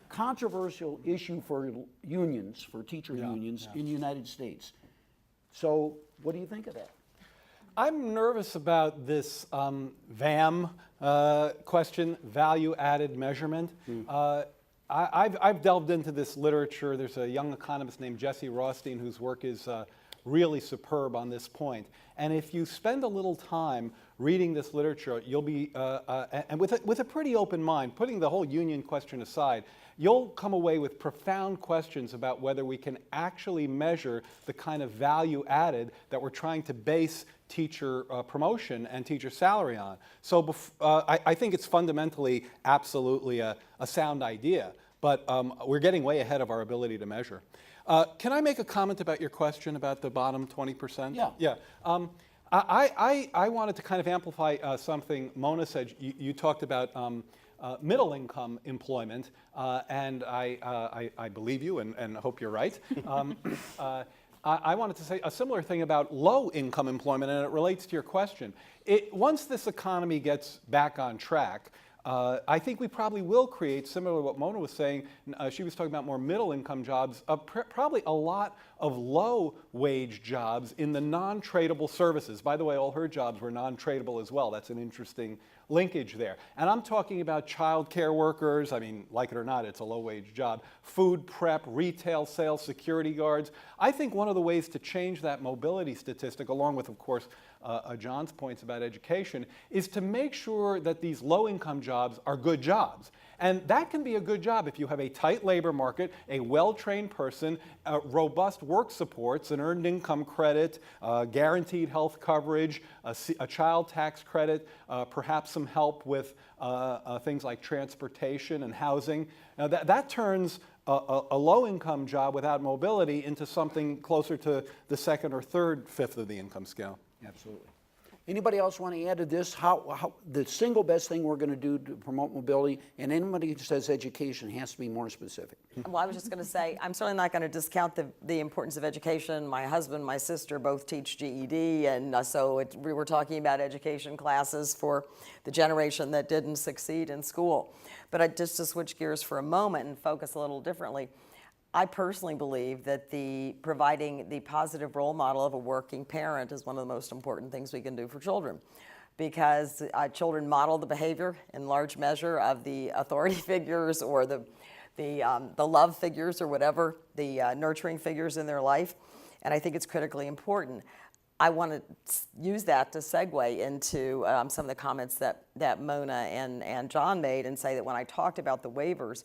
controversial issue for unions, for teacher unions in the United States. So what do you think of that? I'm nervous about this VAM question, value added measurement. I've delved into this literature. There's a young economist named Jesse Rothstein whose work is really superb on this point. And if you spend a little time reading this literature, you'll be, and with a pretty open mind, putting the whole union question aside, you'll come away with profound questions about whether we can actually measure the kind of value added that we're trying to base teacher promotion and teacher salary on. So I think it's fundamentally absolutely a sound idea, but we're getting way ahead of our ability to measure. Can I make a comment about your question about the bottom 20%? Yeah. Yeah. I wanted to kind of amplify something Mona said. You talked about middle-income employment, and I believe you and hope you're right. I wanted to say a similar thing about low-income employment, and it relates to your question. Once this economy gets back on track, I think we probably will create, similar to what Mona was saying, she was talking about more middle-income jobs, probably a lot of low-wage jobs in the non-tradable services. By the way, all her jobs were non-tradable as well. That's an interesting linkage there. And I'm talking about child care workers. I mean, like it or not, it's a low-wage job. Food prep, retail sales, security guards. I think one of the ways to change that mobility statistic, along with, of course, John's points about education, is to make sure that these low-income jobs are good jobs. And that can be a good job if you have a tight labor market, a well-trained person, robust work supports, an earned income credit, guaranteed health coverage, a child tax credit, perhaps some help with things like transportation and housing. Now that turns a low-income job without mobility into something closer to the second or third fifth of the income scale. Absolutely. Anybody else want to add to this? How the single best thing we're going to do to promote mobility, and anybody who says education has to be more specific. Well, I was just going to say, I'm certainly not going to discount the importance of education. My husband, my sister both teach GED, and we were talking about education classes for the generation that didn't succeed in school. But just to switch gears for a moment and focus a little differently, I personally believe that providing the positive role model of a working parent is one of the most important things we can do for children, because children model the behavior in large measure of the authority figures or the love figures or whatever, the nurturing figures in their life, and I think it's critically important. I want to use that to segue into some of the comments that Mona and John made, and say that when I talked about the waivers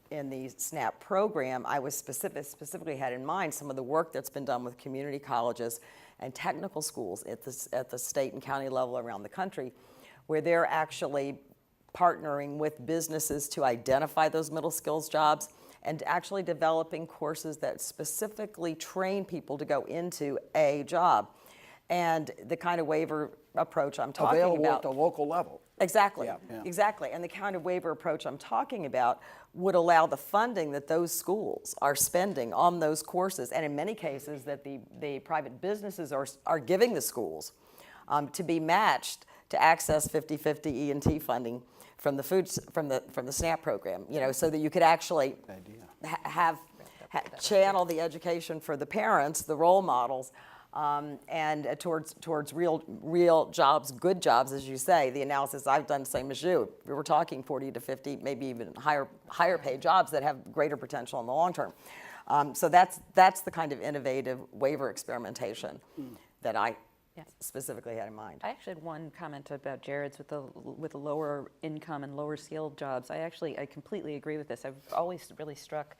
in the SNAP program, I was specifically had in mind some of the work that's been done with community colleges and technical schools at the state and county level around the country, where they're actually partnering with businesses to identify those middle skills jobs and actually developing courses that specifically train people to go into a job. And the kind of waiver approach I'm talking about. Available at the local level. Exactly, Yeah. exactly. And the kind of waiver approach I'm talking about would allow the funding that those schools are spending on those courses, and in many cases that the private businesses are giving the schools, to be matched to access 50/50 E&T funding from the SNAP program. So that you could actually channel the education for the parents, the role models. And towards real jobs, good jobs, as you say. The analysis I've done, same as you. We were talking 40 to 50, maybe even higher paid jobs that have greater potential in the long term. So that's the kind of innovative waiver experimentation that I specifically had in mind. I actually had one comment about Jared's with the lower income and lower skilled jobs. I completely agree with this. I've always really struck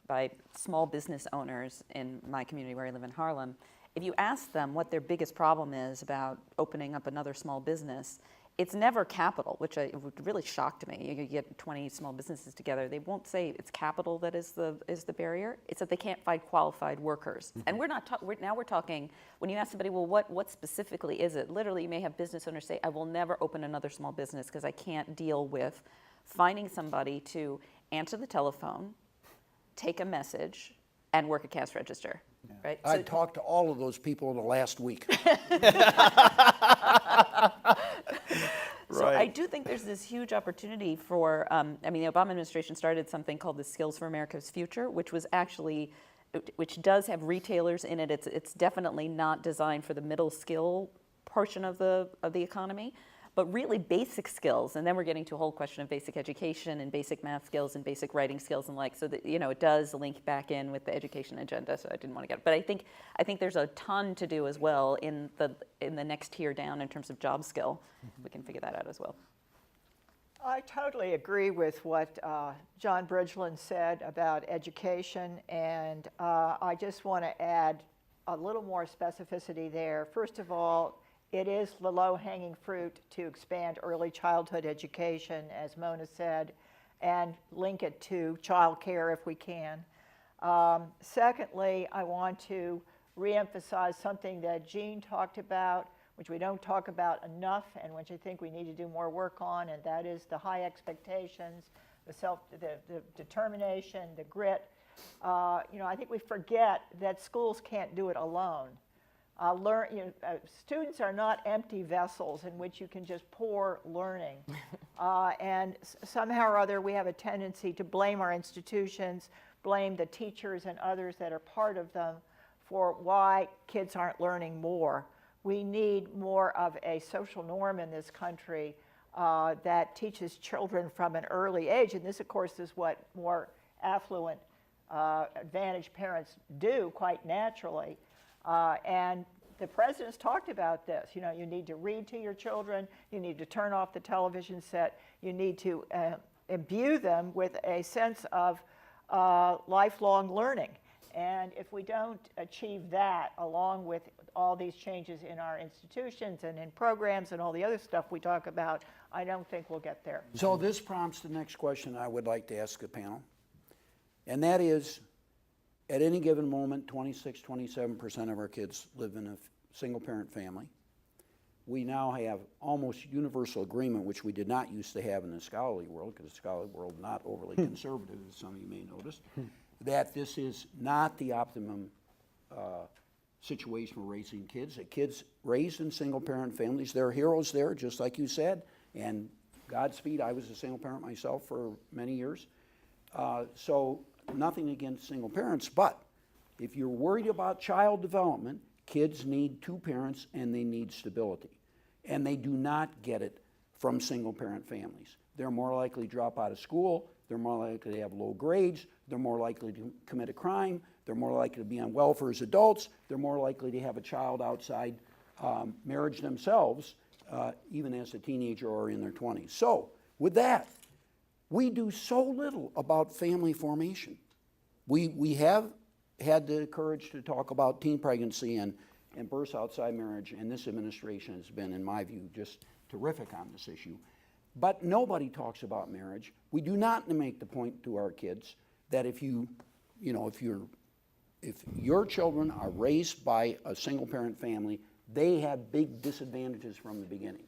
by small business owners in my community where I live in Harlem. If you ask them what their biggest problem is about opening up another small business, it's never capital, which really shocked me. You get 20 small businesses together, they won't say it's capital that is the barrier. It's that they can't find qualified workers. And we're talking, when you ask somebody, well, what specifically is it? Literally, you may have business owners say, I will never open another small business because I can't deal with finding somebody to answer the telephone, take a message, and work a cash register, right? I talked to all of those people in the last week. So I do think there's this huge opportunity for, the Obama administration started something called the Skills for America's Future, which does have retailers in it. It's definitely not designed for the middle skill portion of the economy, but really basic skills. And then we're getting to a whole question of basic education and basic math skills and basic writing skills and so that, it does link back in with the education agenda. So I didn't want to get it. But I think there's a ton to do as well in the next tier down in terms of job skill. We can figure that out as well. I totally agree with what John Bridgeland said about education, and I just want to add a little more specificity there. First of all, it is the low-hanging fruit to expand early childhood education, as Mona said, and link it to child care if we can. Secondly, I want to reemphasize something that Jean talked about. which we don't talk about enough and which I think we need to do more work on, and that is the high expectations, the determination, the grit. I think we forget that schools can't do it alone. Students are not empty vessels in which you can just pour learning. And somehow or other, we have a tendency to blame our institutions, blame the teachers and others that are part of them for why kids aren't learning more. We need more of a social norm in this country that teaches children from an early age. And this, of course, is what more affluent, advantaged parents do quite naturally. And the president's talked about this. You need to read to your children. You need to turn off the television set. You need to imbue them with a sense of lifelong learning. And if we don't achieve that, along with all these changes in our institutions and in programs and all the other stuff we talk about, I don't think we'll get there. So this prompts the next question I would like to ask the panel. And that is, at any given moment, 26, 27% of our kids live in a single-parent family. We now have almost universal agreement, which we did not used to have in the scholarly world, because the scholarly world not overly conservative, as some of you may notice, that this is not the optimum situation for raising kids. That kids raised in single-parent families, there are heroes there, just like you said, and Godspeed, I was a single parent myself for many years. So nothing against single parents, but if you're worried about child development, kids need two parents and they need stability. And they do not get it from single parent families. They're more likely to drop out of school, they're more likely to have low grades, they're more likely to commit a crime, they're more likely to be on welfare as adults, they're more likely to have a child outside marriage themselves, even as a teenager or in their 20s. So, with that, we do so little about family formation. We have had the courage to talk about teen pregnancy and births outside marriage, and this administration has been, in my view, just terrific on this issue. But nobody talks about marriage. We do not make the point to our kids that if your children are raised by a single-parent family, they have big disadvantages from the beginning.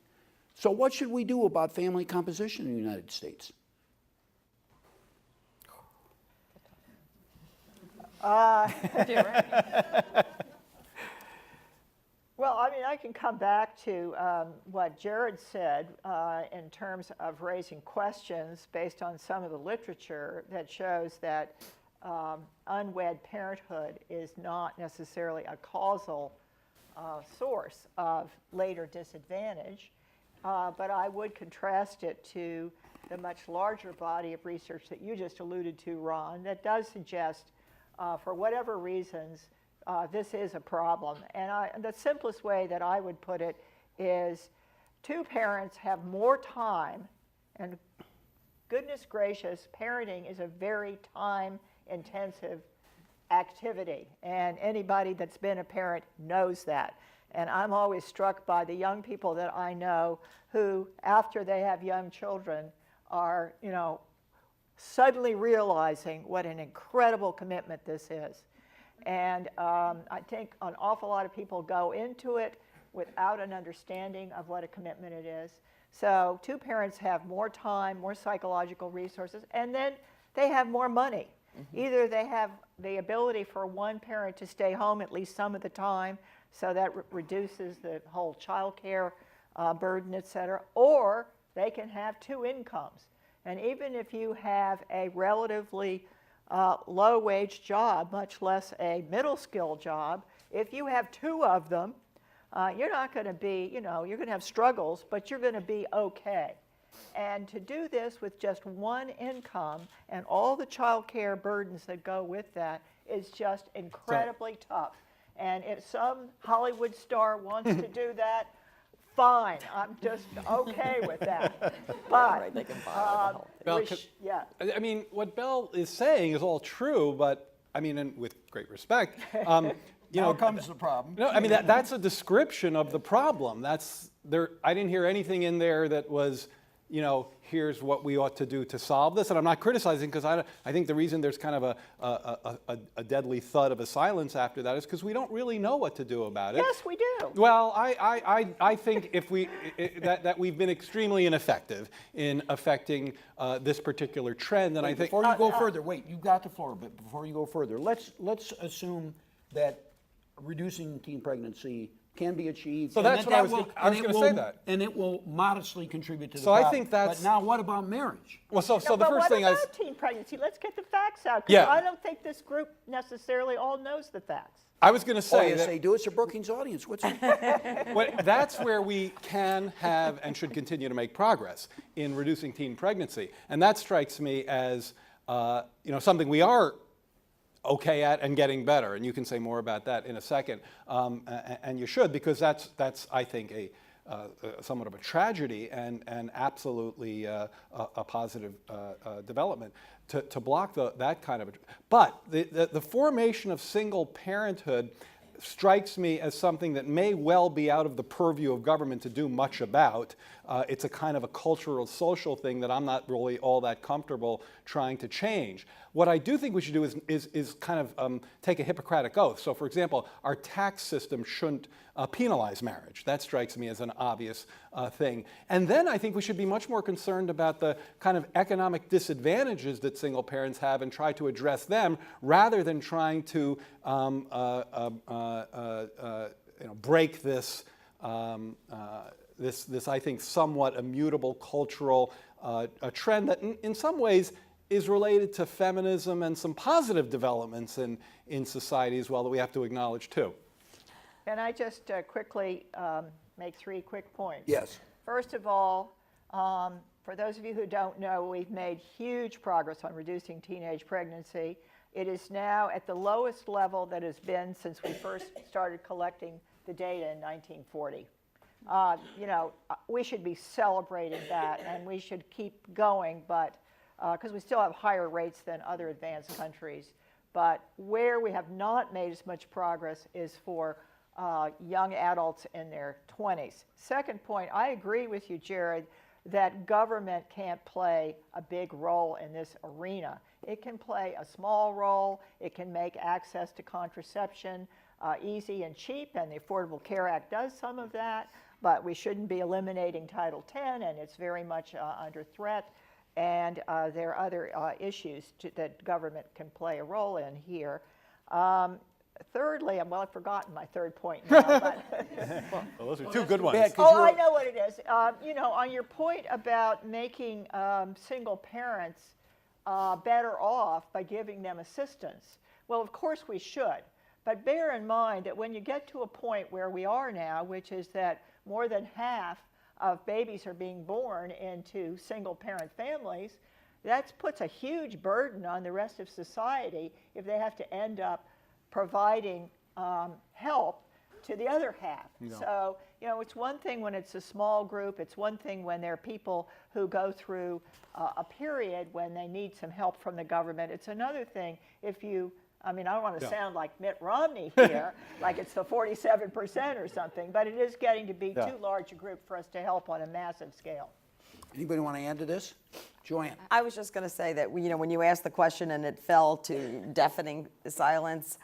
So what should we do about family composition in the United States? Well, I can come back to what Jared said in terms of raising questions based on some of the literature that shows that unwed parenthood is not necessarily a causal source of later disadvantage, but I would contrast it to the much larger body of research that you just alluded to, Ron, that does suggest, for whatever reasons, this is a problem. And the simplest way that I would put it is two parents have more time, and goodness gracious, parenting is a very time-intensive activity, and anybody that's been a parent knows that. And I'm always struck by the young people that I know who, after they have young children, are, suddenly realizing what an incredible commitment this is. And I think an awful lot of people go into it without an understanding of what a commitment it is. So two parents have more time, more psychological resources, and then they have more money. Mm-hmm. Either they have the ability for one parent to stay home at least some of the time, so that reduces the whole child care burden, et cetera, or they can have two incomes. And even if you have a relatively low-wage job, much less a middle-skill job, if you have two of them, you're not going to be, you're going to have struggles, but you're going to be okay. And to do this with just one income and all the child care burdens that go with that is just incredibly tough. And if some Hollywood star wants to do that, fine, I'm just okay with that. But, Right, they can buy all the help. yeah. I mean, what Belle is saying is all true, but and with great respect, Now comes the problem. No, that's a description of the problem. I didn't hear anything in there that was, here's what we ought to do to solve this. And I'm not criticizing, because I think the reason there's kind of a deadly thud of a silence after that is because we don't really know what to do about it. Yes, we do. Well, I think that we've been extremely ineffective in affecting this particular trend, and I think Before you go further, wait, you got the floor, but before you go further, let's assume that reducing teen pregnancy can be achieved. So and that's that what I was will- gonna- I was and it gonna say will- that. And it will modestly contribute to the So I problem. think that's- But now what about marriage? well, so No, the but first what thing about teen pregnancy? Let's get the facts out. 'Cause Yeah. I don't think this group necessarily all knows the facts. I was going to Oh, say yes, that they do. It's a Brookings audience. What's that's where we can have and should continue to make progress in reducing teen pregnancy, and that strikes me as something we are okay at and getting better. And you can say more about that in a second, and you should, because that's I think somewhat of a tragedy and absolutely a positive development to block that kind of. But the formation of single parenthood strikes me as something that may well be out of the purview of government to do much about. It's a kind of a cultural, social thing that I'm not really all that comfortable trying to change. What I do think we should do is kind of take a Hippocratic oath. So, for example, our tax system shouldn't penalize marriage. That strikes me as an obvious thing. And then I think we should be much more concerned about the kind of economic disadvantages that single parents have and try to address them, rather than trying to break this this I think somewhat immutable cultural a trend that in some ways is related to feminism and some positive developments in society as well that we have to acknowledge too. Can I just quickly make 3 quick points? Yes. First of all, for those of you who don't know, we've made huge progress on reducing teenage pregnancy. It is now at the lowest level that has been since we first started collecting the data in 1940. We should be celebrating that, and we should keep going, but because we still have higher rates than other advanced countries. But where we have not made as much progress is for young adults in their 20s. Second point, I agree with you, Jared, that government can't play a big role in this arena. It can play a small role. It can make access to contraception easy and cheap, and the Affordable Care Act does some of that, but we shouldn't be eliminating Title X, and it's very much under threat. And there are other issues that government can play a role in here. Thirdly, well, I've forgotten my third point now. But Well, those are 2 good ones. Yeah, 'cause oh, I you're- know what it is. On your point about making single parents better off by giving them assistance, well, of course we should. But bear in mind that when you get to a point where we are now, which is that more than half of babies are being born into single-parent families, that puts a huge burden on the rest of society if they have to end up providing help to the other half. Yeah. So, it's one thing when it's a small group. It's one thing when there are people who go through a period when they need some help from the government. It's another thing if you, I don't want to sound like Mitt Romney here, like it's the 47% or something, but it is getting to be too large a group for us to help on a massive scale. Anybody want to add to this? Joanne? I was just going to say that, when you asked the question and it fell to deafening silence,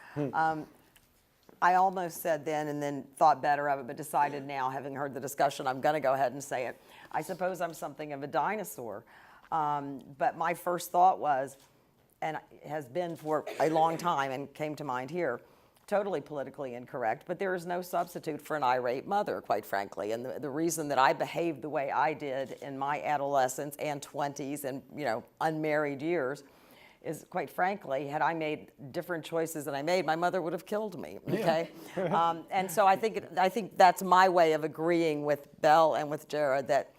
I almost said then and then thought better of it, but decided now, having heard the discussion, I'm going to go ahead and say it. I suppose I'm something of a dinosaur. But my first thought was, and has been for a long time and came to mind here, totally politically incorrect, but there is no substitute for an irate mother, quite frankly. And the reason that I behaved the way I did in my adolescence and 20s and unmarried years is, quite frankly, had I made different choices than I made, my mother would have killed me. Okay, and so I think that's my way of agreeing with Belle and with Jared that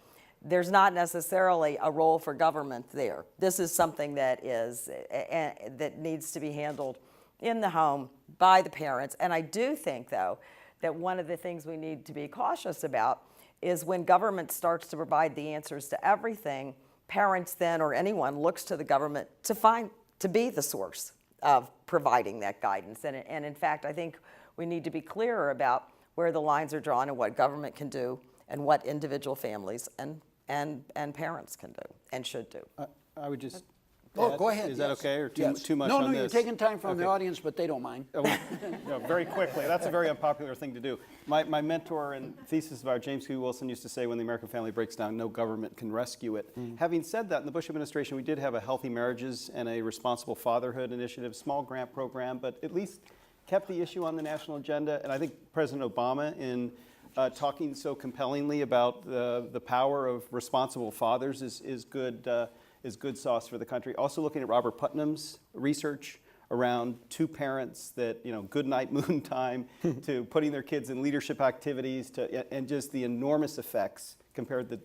there's not necessarily a role for government there. This is something that needs to be handled in the home by the parents. And I do think, though, that one of the things we need to be cautious about is when government starts to provide the answers to everything, parents then, or anyone, looks to the government to be the source of providing that guidance. And in fact, I think we need to be clearer about where the lines are drawn and what government can do and what individual families and and parents can do and should do. I would just. Oh, add- go ahead. Is that yes. okay, or Yes. too much No, on no, this? you're taking time from the Okay. audience, but they don't mind. No, very quickly. That's a very unpopular thing to do. My mentor and thesis advisor, James Q. Wilson, used to say, when the American family breaks down, no government can rescue it. Having said that, in the Bush administration, we did have a Healthy Marriages and a Responsible Fatherhood initiative, small grant program, but at least kept the issue on the national agenda. And I think President Obama, in talking so compellingly about the power of responsible fathers, is good sauce for the country. Also looking at Robert Putnam's research around two parents that, good night moon time to putting their kids in leadership activities and just the enormous effects compared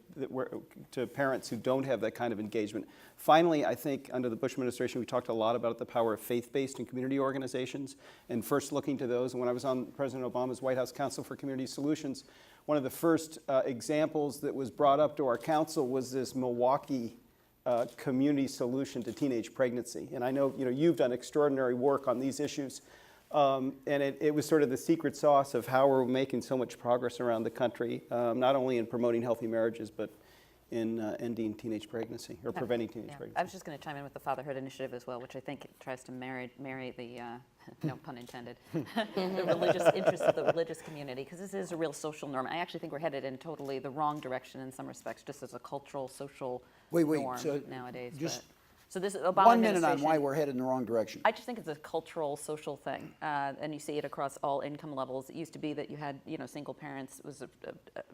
to parents who don't have that kind of engagement. Finally, I think under the Bush administration, we talked a lot about the power of faith-based and community organizations, and first looking to those. And when I was on President Obama's White House Council for Community Solutions, one of the first examples that was brought up to our council was this Milwaukee community solution to teenage pregnancy. And I know, you've done extraordinary work on these issues. And it was sort of the secret sauce of how we're making so much progress around the country, not only in promoting healthy marriages, but in ending teenage pregnancy or preventing teenage Yeah. pregnancy. I was just going to chime in with the fatherhood initiative as well, which I think tries to marry the, no pun intended, the religious interests of the religious community, because this is a real social norm. I actually think we're headed in totally the wrong direction in some respects, just as a cultural, social norm so nowadays. just So this Obama 1 minute on why administration- we're headed in the wrong direction. I just think it's a cultural, social thing, and you see it across all income levels. It used to be that you had, single parents was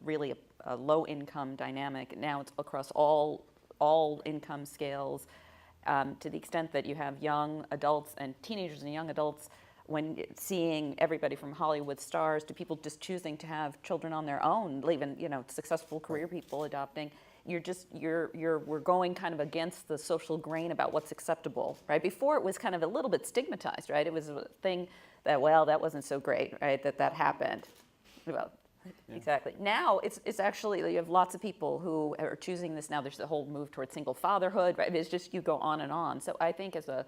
really a low-income dynamic. Now it's across all income scales, to the extent that you have young adults and teenagers and young adults, when seeing everybody from Hollywood stars to people just choosing to have children on their own, even successful career people adopting. We're going kind of against the social grain about what's acceptable, right? Before it was kind of a little bit stigmatized, right? It was a thing that, well, that wasn't so great, right? That happened. Well, exactly. Now it's actually, you have lots of people who are choosing this now. There's the whole move towards single fatherhood, right? It's just, you go on and on. So I think as a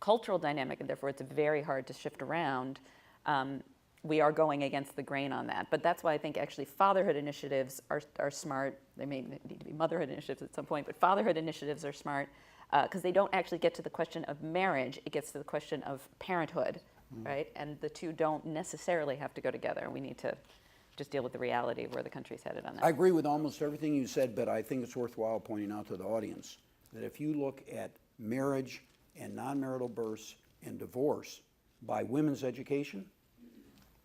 cultural dynamic, and therefore it's very hard to shift around, we are going against the grain on that. But that's why I think actually fatherhood initiatives are smart. They may need to be motherhood initiatives at some point, but fatherhood initiatives are smart because they don't actually get to the question of marriage. It gets to the question of parenthood, right? And the two don't necessarily have to go together. We need to just deal with the reality of where the country's headed on that. I agree with almost everything you said, but I think it's worthwhile pointing out to the audience that if you look at marriage and non-marital births and divorce by women's education,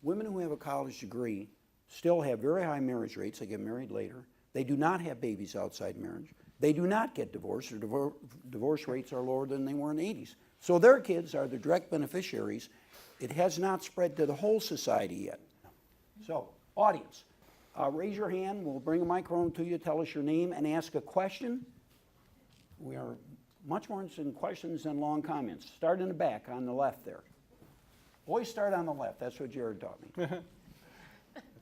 women who have a college degree still have very high marriage rates. They get married later. They do not have babies outside marriage. They do not get divorced. Their divorce rates are lower than they were in the 80s. So their kids are the direct beneficiaries. It has not spread to the whole society yet. So, audience, raise your hand. We'll bring a microphone to you. Tell us your name and ask a question. We are much more interested in questions than long comments. Start in the back on the left there. Always start on the left. That's what Jared taught me. That's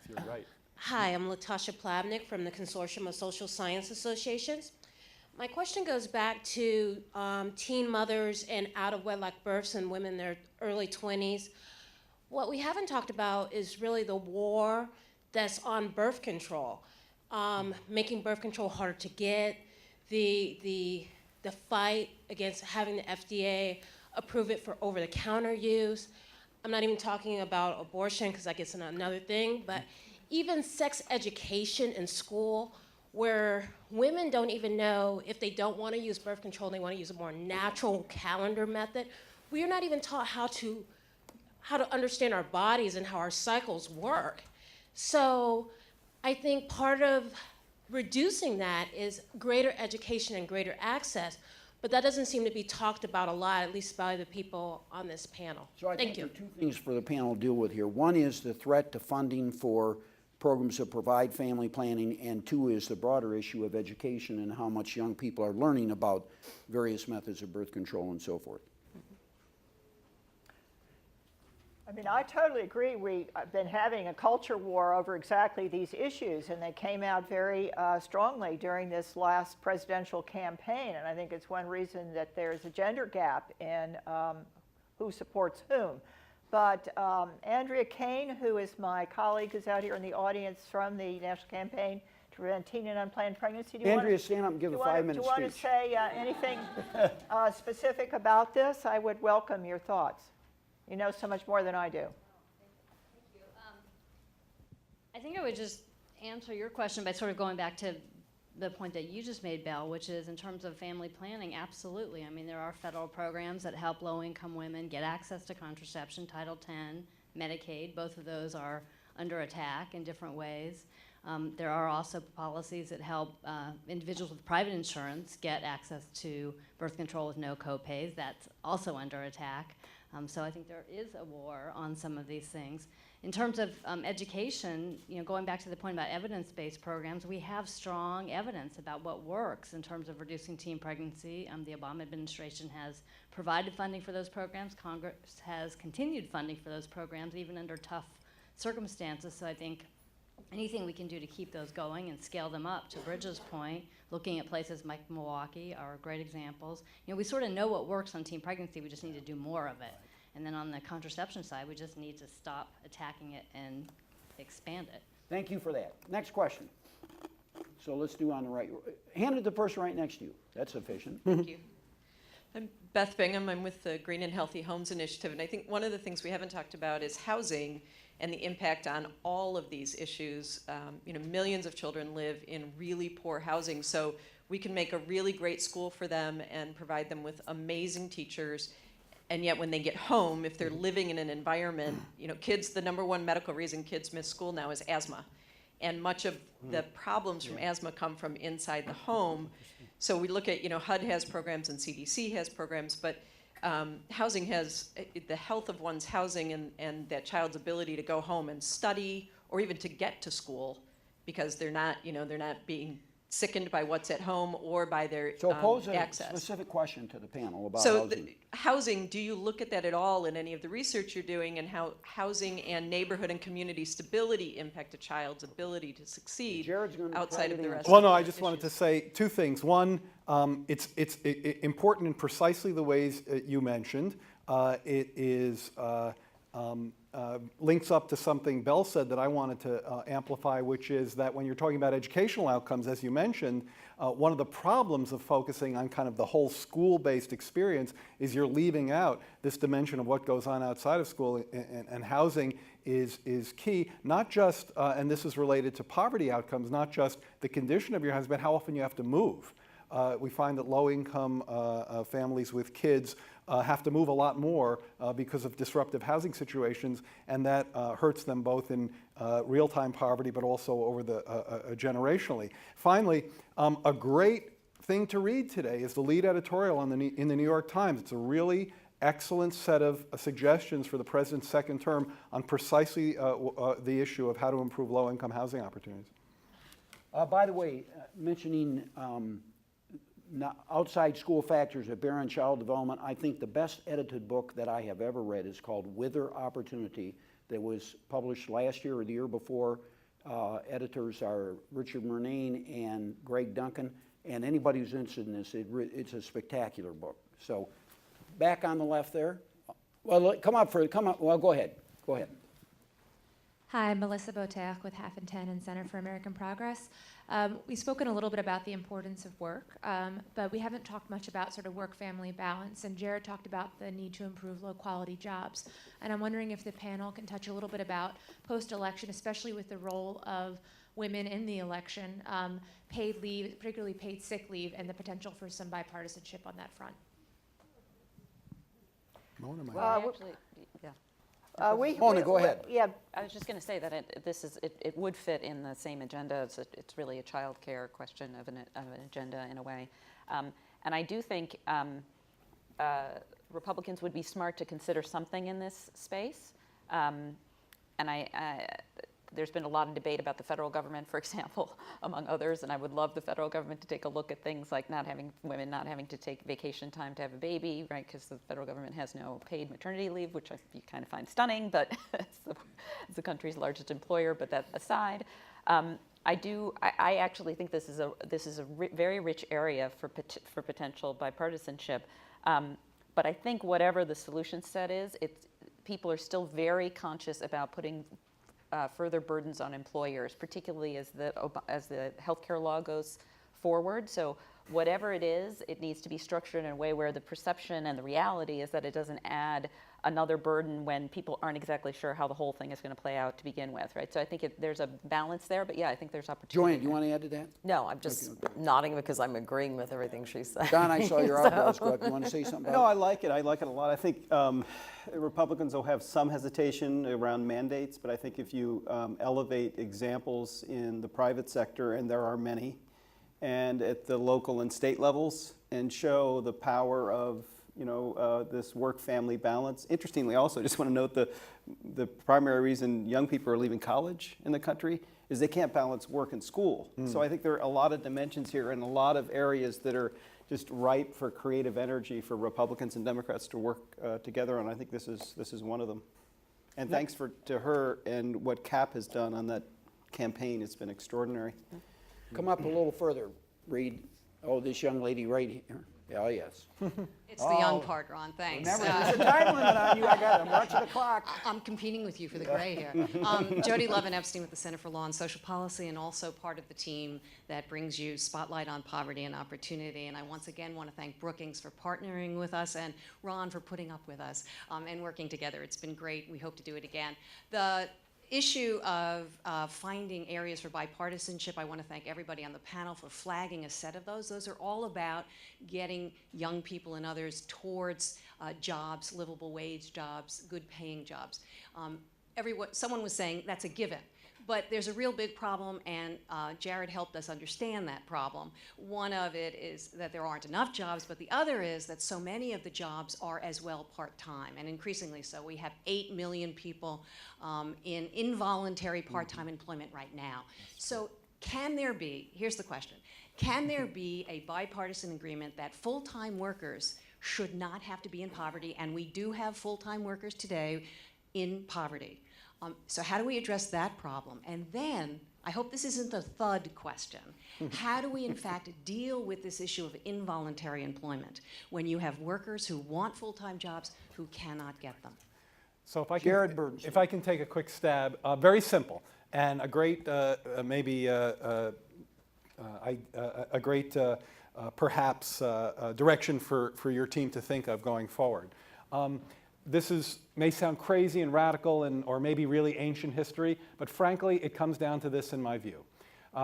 your right. Hi, I'm Latasha Plavnik from the Consortium of Social Science Associations. My question goes back to teen mothers and out-of-wedlock births and women in their early 20s. What we haven't talked about is really the war that's on birth control, making birth control harder to get, the fight against having the FDA approve it for over-the-counter use. I'm not even talking about abortion because I guess it's another thing, but even sex education in school where women don't even know if they don't want to use birth control, they want to use a more natural calendar method. We are not even taught how to understand our bodies and how our cycles work. So I think part of reducing that is greater education and greater access, but that doesn't seem to be talked about a lot, at least by the people on this panel. So I Thank think you. there are two things for the panel to deal with here. One is the threat to funding for programs that provide family planning, and two is the broader issue of education and how much young people are learning about various methods of birth control and so forth. I mean, I totally agree. We've been having a culture war over exactly these issues, and they came out very strongly during this last presidential campaign. And I think it's one reason that there's a gender gap in who supports whom. But Andrea Kane, who is my colleague who's out here in the audience from the National Campaign to for teen and unplanned pregnancy. Do you Andrea, wanna, stand up and give do a you wanna- 5-minute Do you want to speech. say anything specific about this? I would welcome your thoughts. You know so much more than I do. I think I would just answer your question by sort of going back to the point that you just made, Belle, which is in terms of family planning, absolutely. I mean, there are federal programs that help low-income women get access to contraception, Title X, Medicaid. Both of those are under attack in different ways. There are also policies that help individuals with private insurance get access to birth control with no copays. That's also under attack. So I think there is a war on some of these things. In terms of education, going back to the point about evidence-based programs, we have strong evidence about what works in terms of reducing teen pregnancy. The Obama administration has provided funding for those programs. Congress has continued funding for those programs, even under tough circumstances. So I think anything we can do to keep those going and scale them up, to Bridget's point, looking at places like Milwaukee are great examples. We sort of know what works on teen pregnancy, we just need to do more of it. And then on the contraception side, we just need to stop attacking it and expand it. Thank you for that. Next question. So let's do on the right. Hand it to the person right next to you. That's sufficient. Thank you. I'm Beth Bingham. I'm with the Green and Healthy Homes Initiative. And I think one of the things we haven't talked about is housing and the impact on all of these issues. Millions of children live in really poor housing. So we can make a really great school for them and provide them with amazing teachers. And yet when they get home, if they're living in an environment, kids, the number one medical reason kids miss school now is asthma. And much of the problems from asthma come from inside the home. So we look at, HUD has programs and CDC has programs, but housing has, the health of one's housing and that child's ability to go home and study or even to get to school because they're not being sickened by what's at home or by their So pose a access. specific question to the panel about So housing. housing, do you look at that at all in any of the research you're doing and how housing and neighborhood and community stability impact a child's ability to succeed Jared's gonna try outside to of the answer. rest Well, of no, the I just wanted to issues? say two things. One, it's important in precisely the ways you mentioned. It is links up to something Belle said that I wanted to amplify, which is that when you're talking about educational outcomes, as you mentioned, one of the problems of focusing on kind of the whole school-based experience is you're leaving out this dimension of what goes on outside of school, and housing is key, not just, and this is related to poverty outcomes, not just the condition of your house, but how often you have to move. We find that low-income families with kids have to move a lot more because of disruptive housing situations, and that hurts them both in real-time poverty, but also over the generationally. Finally, a great thing to read today is the lead editorial in the New York Times. It's a really excellent set of suggestions for the president's second term on precisely the issue of how to improve low-income housing opportunities. By the way, mentioning outside school factors of parent child development, I think the best edited book that I have ever read is called Wither Opportunity, that was published last year or the year before. Editors are Richard Murnane and Greg Duncan, and anybody who's interested in this, it's a spectacular book. So back on the left there. Well, come up, well, go ahead. Hi, I'm Melissa Boteach with Half and 10 and Center for American Progress. We've spoken a little bit about the importance of work, but we haven't talked much about sort of work-family balance, and Jared talked about the need to improve low-quality jobs. And I'm wondering if the panel can touch a little bit about post-election, especially with the role of women in the election, paid leave, particularly paid sick leave, and the potential for some bipartisanship on that front. Mona, go ahead. Yeah, I was just going to say that it would fit in the same agenda. It's really a child care question of an agenda in a way. And I do think Republicans would be smart to consider something in this space. And there's been a lot of debate about the federal government, for example, among others, and I would love the federal government to take a look at things like women not having to take vacation time to have a baby, right? Because the federal government has no paid maternity leave, which you kind of find stunning, but it's the country's largest employer. But that aside, I actually think this is a very rich area for potential bipartisanship. But I think whatever the solution set is, people are still very conscious about putting further burdens on employers, particularly as the healthcare law goes forward. So whatever it is, it needs to be structured in a way where the perception and the reality is that it doesn't add another burden when people aren't exactly sure how the whole thing is going to play out to begin with, right? So I think there's a balance there, but yeah, I think there's opportunity. Joanne, do you want to add to that? No, I'm just nodding because I'm agreeing with everything she said. Don, I saw your eyebrows go up. You want to say something No, about I like it. I like it a lot. I think Republicans will have some hesitation around mandates, but I think if you elevate examples in the private sector, and there are many, and at the local and state levels, and show the power of this work-family balance. Interestingly, also, I just want to note the primary reason young people are leaving college in the country is they can't balance work and school. So I think there are a lot of dimensions here and a lot of areas that are just ripe for creative energy for Republicans and Democrats to work together on. I think this is one of them. And thanks to her and what CAP has done on that campaign. It's been extraordinary. Come up a little further, Reed. Oh, this young lady right here. Oh, yes. It's the young part, Ron, thanks. Remember, there's a time limit on you. I'm watching the clock. I'm competing with you for the gray here. Jody Levin Epstein with the Center for Law and Social Policy, and also part of the team that brings you Spotlight on Poverty and Opportunity. And I once again want to thank Brookings for partnering with us and Ron for putting up with us and working together. It's been great. We hope to do it again. The issue of finding areas for bipartisanship, I want to thank everybody on the panel for flagging a set of those. Those are all about getting young people and others towards jobs, livable wage jobs, good paying jobs. Someone was saying that's a given. But there's a real big problem, and Jared helped us understand that problem. One of it is that there aren't enough jobs, but the other is that so many of the jobs are as well part-time, and increasingly so. We have 8 million people in involuntary part-time employment right now. So can there be, here's the question, can there be a bipartisan agreement that full-time workers should not have to be in poverty, and we do have full-time workers today in poverty? So how do we address that problem? And then, I hope this isn't a thud question, how do we in fact deal with this issue of involuntary employment when you have workers who want full-time jobs who cannot get them? So if I Jared can, Bernstein. if I can take a quick stab, very simple, and a great, perhaps direction for your team to think of going forward. This may sound crazy and radical or maybe really ancient history, but frankly, it comes down to this in my view.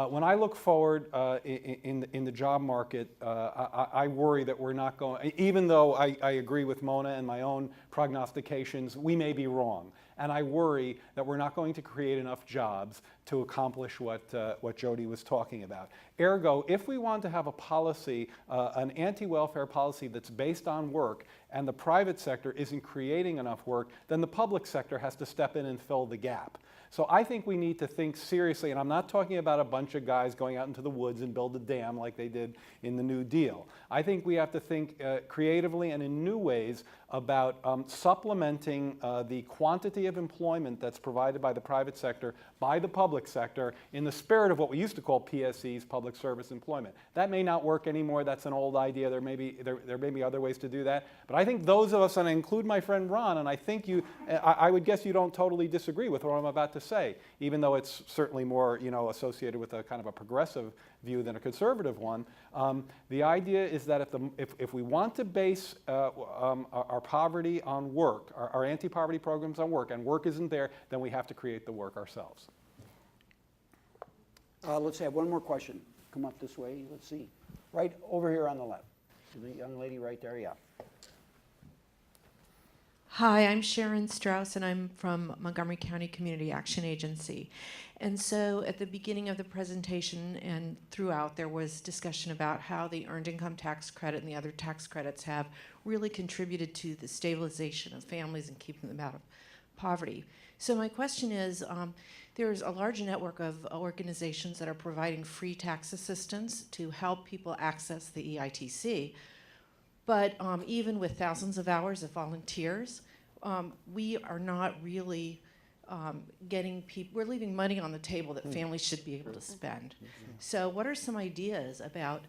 When I look forward in the job market, I worry that we're not going, even though I agree with Mona and my own prognostications, we may be wrong. And I worry that we're not going to create enough jobs to accomplish what Jody was talking about. Ergo, if we want to have a policy, an anti-welfare policy that's based on work, and the private sector isn't creating enough work, then the public sector has to step in and fill the gap. So I think we need to think seriously, and I'm not talking about a bunch of guys going out into the woods and build a dam like they did in the New Deal. I think we have to think creatively and in new ways about supplementing the quantity of employment that's provided by the private sector by the public sector in the spirit of what we used to call PSEs, public service employment. That may not work anymore. That's an old idea. There may be other ways to do that. But I think those of us, and I include my friend Ron, and I think I would guess you don't totally disagree with what I'm about to say, even though it's certainly more associated with a kind of a progressive view than a conservative one. The idea is that if we want to base our poverty on work, our anti-poverty programs on work, and work isn't there, then we have to create the work ourselves. Let's have one more question. Come up this way. Let's see. Right over here on the left. The young lady right there, yeah. Hi, I'm Sharon Strauss, and I'm from Montgomery County Community Action Agency. And so at the beginning of the presentation and throughout, there was discussion about how the Earned Income Tax Credit and the other tax credits have really contributed to the stabilization of families and keeping them out of poverty. So my question is, there's a large network of organizations that are providing free tax assistance to help people access the EITC. But even with thousands of hours of volunteers, we are not really getting people, we're leaving money on the table that families should be able to spend. So what are some ideas about,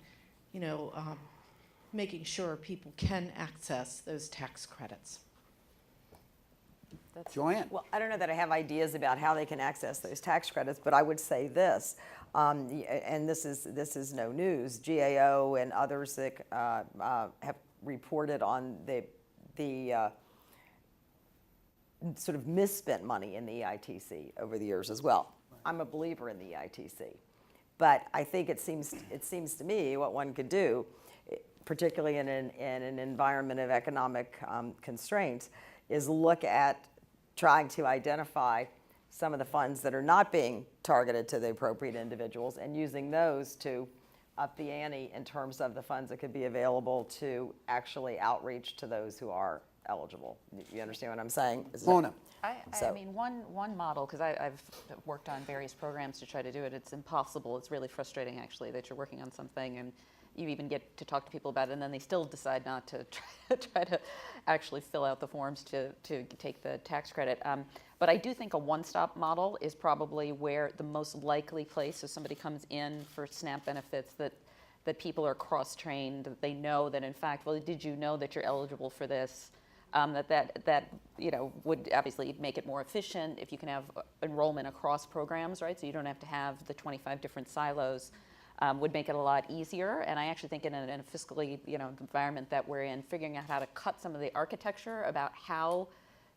making sure people can access those tax credits? Joanne? Well, I don't know that I have ideas about how they can access those tax credits, but I would say this, and this is no news. GAO and others that have reported on the sort of misspent money in the EITC over the years as well. I'm a believer in the EITC, but I think it seems to me what one could do, particularly in an environment of economic constraints, is look at trying to identify some of the funds that are not being targeted to the appropriate individuals and using those to up the ante in terms of the funds that could be available to actually outreach to those who are eligible. You understand what I'm saying? Mona? I So- mean, one model, because I've worked on various programs to try to do it, it's impossible. It's really frustrating, actually, that you're working on something and you even get to talk to people about it, and then they still decide not to try to actually fill out the forms to take the tax credit. But I do think a one-stop model is probably where the most likely place, so somebody comes in for SNAP benefits, that people are cross-trained, that they know that, in fact, well, did you know that you're eligible for this? That would obviously make it more efficient if you can have enrollment across programs, right? So you don't have to have the 25 different silos. Would make it a lot easier. And I actually think in a fiscally, environment that we're in, figuring out how to cut some of the architecture about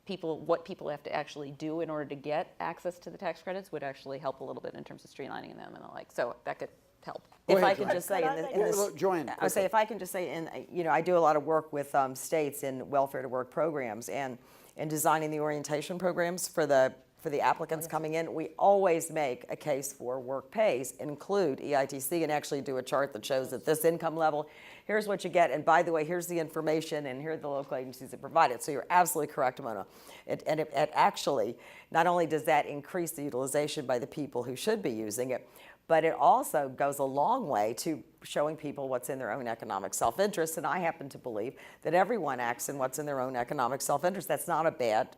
what people have to actually do in order to get access to the tax credits would actually help a little bit in terms of streamlining them and the like. So that could help. Go If ahead, I can Joanne. just say, in this, Joanne, I would say, if I can just say, I do a lot of work with states in welfare to work programs and designing the orientation programs for the applicants coming in. We always make a case for work pays, include EITC, and actually do a chart that shows at this income level, here's what you get, and by the way, here's the information, and here are the local agencies that provide it. So you're absolutely correct, Mona. It actually, not only does that increase the utilization by the people who should be using it, but it also goes a long way to showing people what's in their own economic self-interest. And I happen to believe that everyone acts in what's in their own economic self-interest. That's not a bad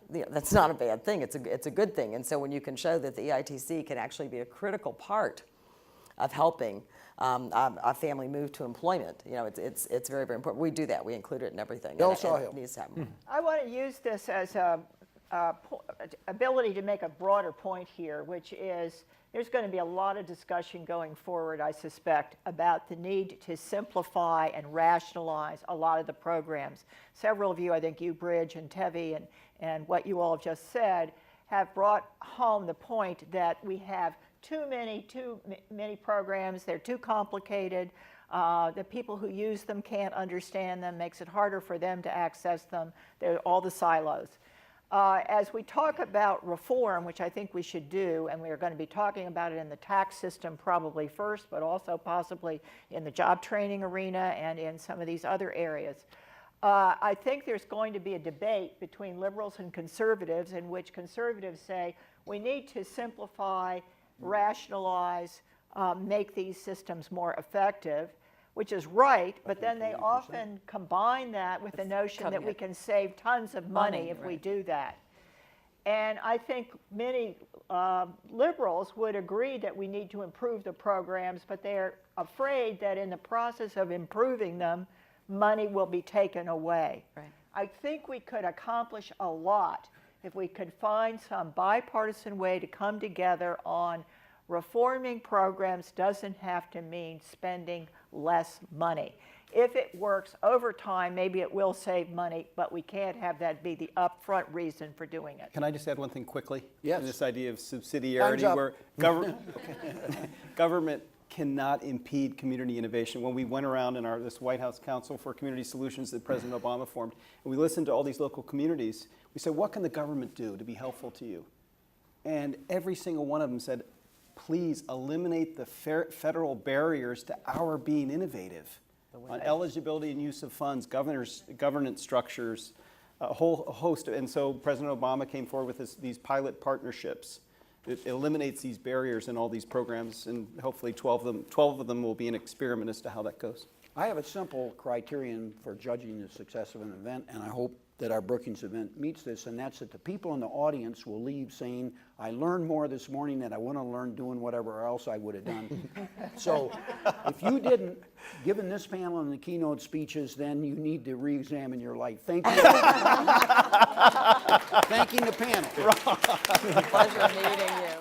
thing. It's a good thing. And so when you can show that the EITC can actually be a critical part of helping a family move to employment, it's very, very important. We do that. We include it in everything. Bill and Sawhill. it needs to happen. I want to use this as a ability to make a broader point here, which is there's going to be a lot of discussion going forward, I suspect, about the need to simplify and rationalize a lot of the programs. Several of you, I think you, Bridge and Tevi, and what you all just said, have brought home the point that we have too many programs, they're too complicated, the people who use them can't understand them, makes it harder for them to access them, they're all the silos. As we talk about reform, which I think we should do, and we are going to be talking about it in the tax system probably first, but also possibly in the job training arena and in some of these other areas, I think there's going to be a debate between liberals and conservatives in which conservatives say we need to simplify, rationalize, make these systems more effective, which is right, but then they often combine that with the notion that we can save tons of money if we do that. And I think many liberals would agree that we need to improve the programs, but they're afraid that in the process of improving them, money will be taken away. Right. I think we could accomplish a lot if we could find some bipartisan way to come together on reforming programs. Doesn't have to mean spending less money. If it works over time, maybe it will save money, but we can't have that be the upfront reason for doing it. Can I just add one thing quickly? Yes. And this idea of Time's subsidiarity up. where government cannot impede community innovation. When we went around in this White House Council for Community Solutions that President Obama formed, and we listened to all these local communities, we said, what can the government do to be helpful to you? And every single one of them said, please eliminate the federal barriers to our being innovative on eligibility and use of funds, governance structures, a whole host. And so President Obama came forward with these pilot partnerships. It eliminates these barriers in all these programs, and hopefully 12 of them will be an experiment as to how that goes. I have a simple criterion for judging the success of an event, and I hope that our Brookings event meets this, and that's that the people in the audience will leave saying, I learned more this morning than I would have learned doing whatever else I would have done. So if you didn't, given this panel and the keynote speeches, then you need to re-examine your life. Thank you. Thanking the panel. Pleasure meeting you.